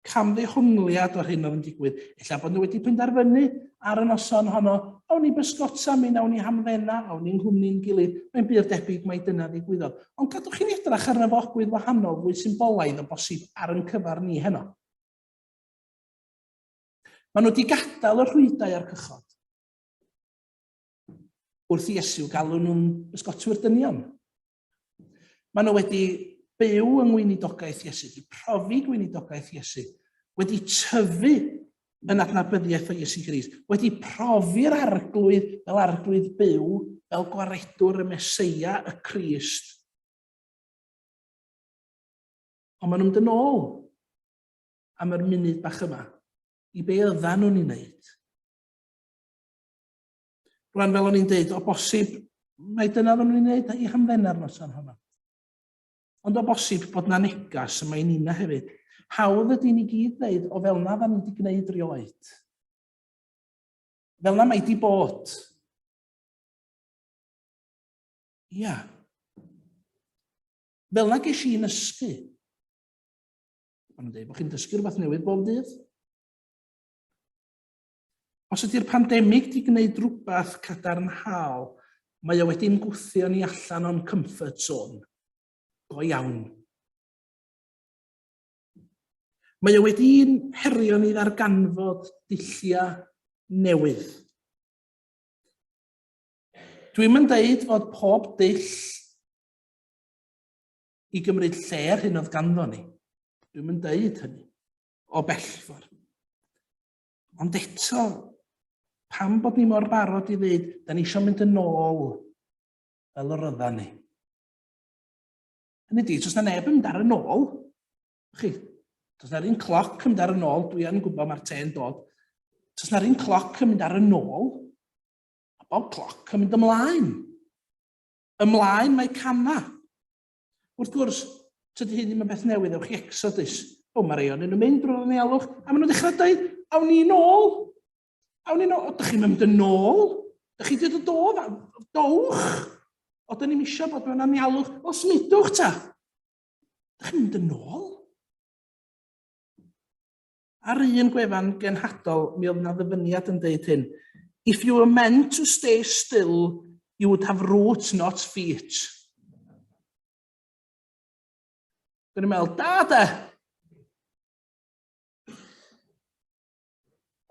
H: camddehongliad o'r hyn oedd yn digwydd. Ella bod nhw wedi penderfynu ar y noson honno, awn ni bysgota, mi nawn ni hamfenna, awn ni'n nghwmni'n gilydd. Mae'n byr debyg mae dyna ddigwyddodd. Ond gadwch chi'n edrych ar y fogwydd wahanol fwy symbolaidd o bosib ar yn cyfar ni heno. Maen nhw wedi gadael y rhwydau a'r cychod. Wrth i Iesu galw nhw'n bysgotwyr dynion. Maen nhw wedi byw yng ngweinidogaeth Iesu, wedi profi gweinidogaeth Iesu, wedi tyfu yn adnabyddiaeth o Iesu Grist, wedi profi'r arglwydd fel arglwydd byw, fel gwaredwr y Meseia, y Crist. Ond maen nhw'n mynd yn ôl am yr munud bach yma, i be yddan nhw'n ei wneud. Rwan fel o'n i'n dweud, o bosib, mae dyna ddyn nhw'n ei wneud i hamddena'r noson hwnna. Ond o bosib bod na negas yma i nina hefyd. Hawdd ydy ni gyd dweud o fel na dda ni wedi gwneud rioed. Fel na mae di bod. Ia. Fel na ges i'n ysgu. Mae'n dweud bod chi'n dysgu rhywbeth newydd bob dydd. Os ydy'r pandemig di gwneud rhywbeth cadarnhaol, mae o wedi'n gwthio ni allan o'n comfort zone. Go iawn. Mae o wedi'n herio ni ddarganfod dullia newydd. Dwi'n mynd dweud fod pob dull i gymryd lle'r hyn oedd ganddo ni. Dwi'n mynd dweud hynny o bellfor. Ond eto, pam bod ni mor barod i ddweud, da ni eisiau mynd yn ôl fel yr ydda ni. Hynny di, os na neb yn mynd ar y nôl, os na'r un cloc yn mynd ar y nôl, dwi yn gwybod mae'r te'n dod, os na'r un cloc yn mynd ar y nôl, a bob cloc yn mynd ymlaen. Ymlaen mae cama. Wrth gwrs, tydi hyn ddim yn beth newydd, ewch i Exodus. O, mae rei o'n nhw'n mynd drwy'r anialwch, a maen nhw'n dechrau dweud, awn ni nôl. Awn ni nôl. O, dych chi'n mynd yn ôl? Dych chi wedi dod o dowch? O, dyn ni'n eisiau bod mewn anialwch? O, smidwch ta. Dych chi'n mynd yn ôl? Ar un gwefan genhadol, mi oedd yna ddyfyniad yn dweud hyn. If you were meant to stay still, you would have roots, not feet. Dwi'n meddwl, da.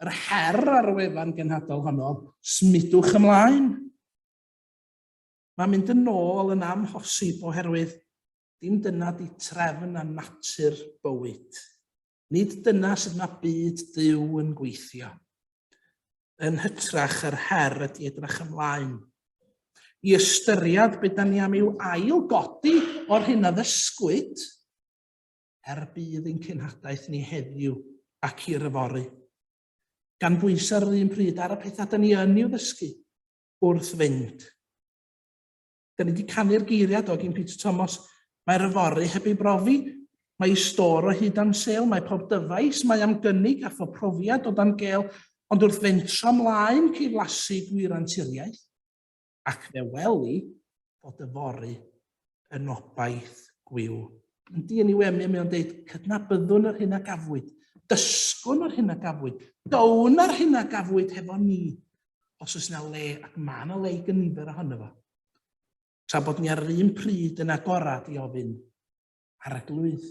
H: Yr her ar y wefan genhadol honno, smidwch ymlaen. Mae'n mynd yn ôl yn amhosib oherwydd dim dyna di trefn a natur bywyd. Nid dyna sydd mae byd Duw yn gweithio. Yn hytrach yr her ydy edrych ymlaen. I ystyried beth da ni am i'w ail godi o'r hyn a ddysgwyd, bydd ein cenhadaeth ni heddiw ac i'r yfory. Gan bwysau ar un pryd ar y pethau da ni yn i'w ddysgu wrth fynd. Da ni wedi canu'r geiriad o gyn Peter Thomas, mae'r yfory heb ei brofi, mae stor o hyd am sel, mae pob dyfais, mae am gynnig a phob profiad o dan gel, ond wrth fentro ymlaen ceiflasu gwir anturiaeth, ac fe weli bod yfory yn obaith gwyw. Yn di yn ei wemia mewn dweud, cydnabyddwn yr hyn a gafwyd, dysgwn yr hyn a gafwyd, down ar hyn a gafwyd hefo ni, os oes yna le, ac mae yna le i gynifer ohono fo. Tra bod ni ar un pryd yn agorad i ofyn, Arglwydd,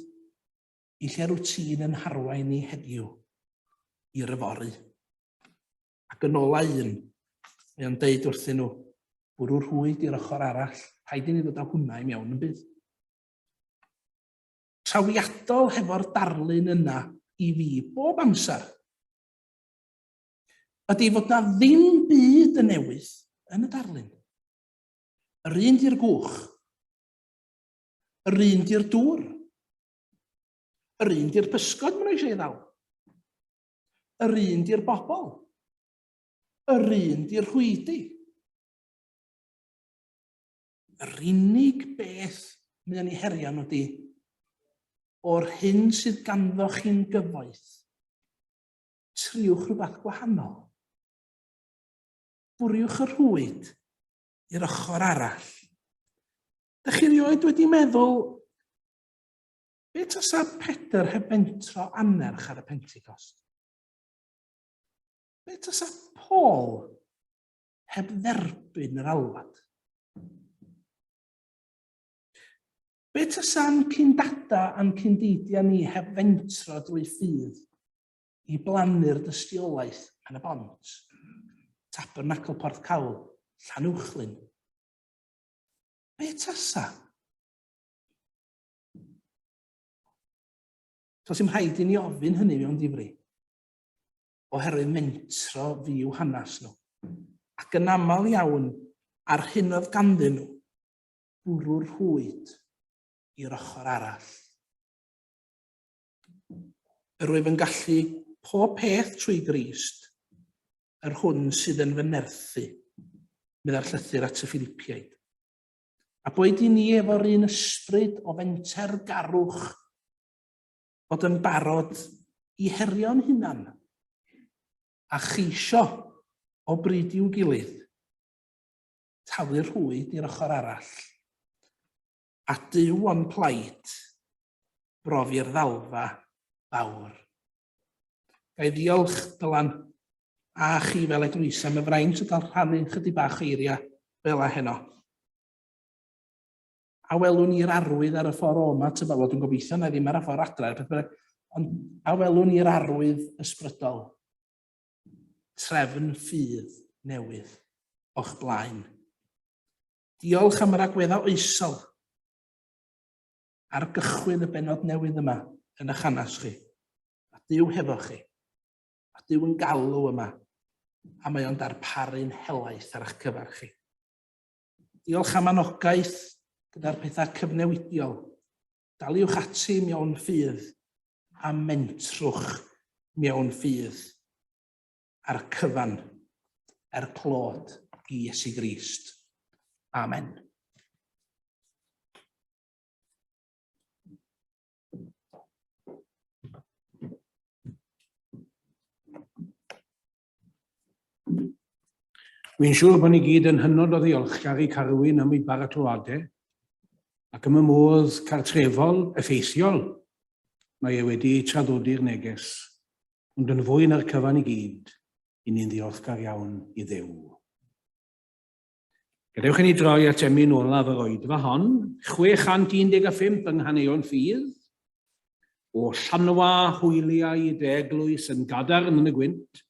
H: i lle rwtîn yn harwain ni heddiw i'r yfory. Ac yn ola un, mae'n deud wrthyn nhw, bwrw rhwyd i'r ochr arall, paid i ni ddod â hwnna i mewn yn bydd. Trawiadol hefo'r darlun yna i fi bob amser, ydy fod na ddim byd yn newydd yn y darlun. Yr un di'r gwch, yr un di'r dŵr, yr un di'r pysgod mae'n eisiau ddal, yr un di'r bobl, yr un di'r rhwydi. Yr unig beth mae'n ei herio nhw di, o'r hyn sydd ganddo chi'n gyfoeth, triwch rhywbeth gwahanol. Bwriwch y rhwyd i'r ochr arall. Dych chi rioed wedi meddwl, beth osa Pedr heb bentro anerch ar y Pentecost? Beth osa Paul heb dderbyn yr alwad? Beth osa'n cyndada a'n cyndidia ni heb fentro drwy ffydd i blannu'r dystiolaeth Pen-y-bont, Tabernacl Porthcawl, Llanuwchlyn? Beth osa? Does dim rhaid i ni ofyn hynny mewn difri. oherwydd mentro fyw hanes nhw. Ac yn aml iawn, ar hyn oedd ganddyn nhw, bwrw'r rhwyd i'r ochr arall. Yr wyf yn gallu pob peth trwy Grist, yr hwn sydd yn fy nerthu, medda'r llythyr at y Philippiaid. A boed i ni efo'r un ysbryd o fenter garwch bod yn barod i herio'n hunan a cheisio o bryd i'w gilydd, talu'r rhwyd i'r ochr arall, a Duw o'n plaid brofi'r ddalfa fawr. Gai ddiolch Dylan a chi fel eglwys am y fraint o gael rhannu chydig bach eiriau fel a heno. A welwn ni'r arwydd ar y ffordd oma, tybalo, dwi'n gobeithio na ddim ar y ffordd adre, ond a welwn ni'r arwydd ysbrydol. Trefn ffydd newydd o'ch blaen. Diolch am yr agweddau oesol ar gychwyn y benod newydd yma yn eich hanes chi. A Duw hefo chi. A Duw yn galw yma. A mae o'n darparu'n helaeth ar eich cyfer chi. Diolch am anogaeth gyda'r pethau cyfnewidiol. Daliwch ati mewn ffydd a mentrwch mewn ffydd ar cyfan, clod i Iesu Grist. Amen.
A: Wy'n siŵr bod ni gyd yn hynod o ddiolchgar i Carwyn am ei baratoadau ac am y modd cartrefol effeithiol mae e wedi traddodi'r neges, ond yn fwy na'r cyfan i gyd, i ni'n ddiolchgar iawn i Dduw. Gadewch i ni droi at emyn olaf yr oedfa hon, 615 yng nghaneuon ffydd, o Llanwa hwyliau dy eglwys yn gadarn yn y gwynt,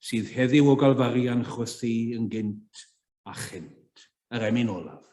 A: sydd heddiw o galfarian chwythu yn gynt a chynt. Yr emyn olaf.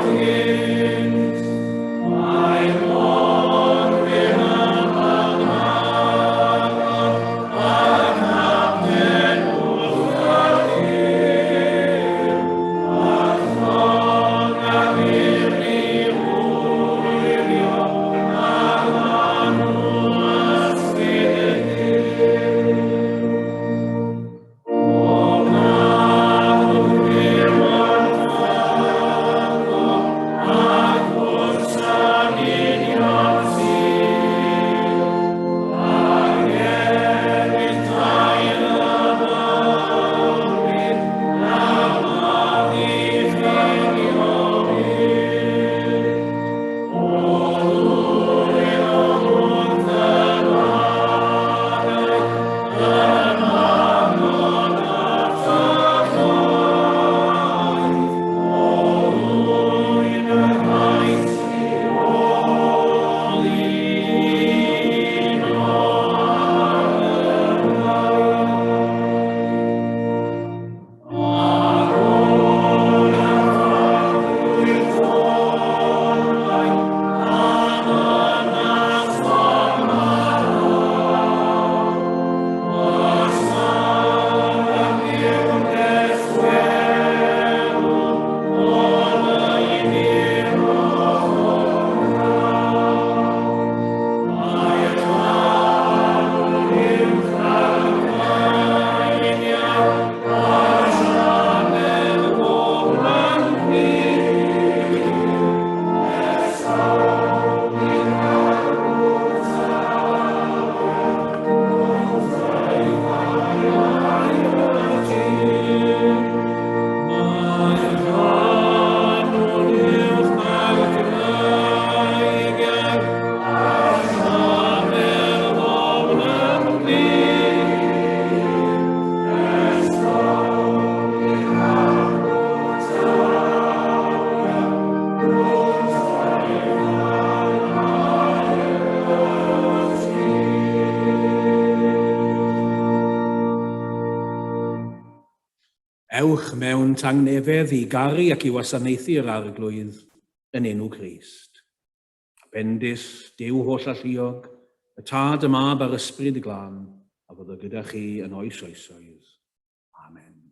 I: Yeah.
A: Ewch mewn tangnefedd i garu ac i wasanaethu'r arglwydd yn enw Grist. Bendis, Duw holl alluog, y Tad, y Mab a'r Ysbryd Glân, a fod o gyda chi yn oes oesoedd. Amen.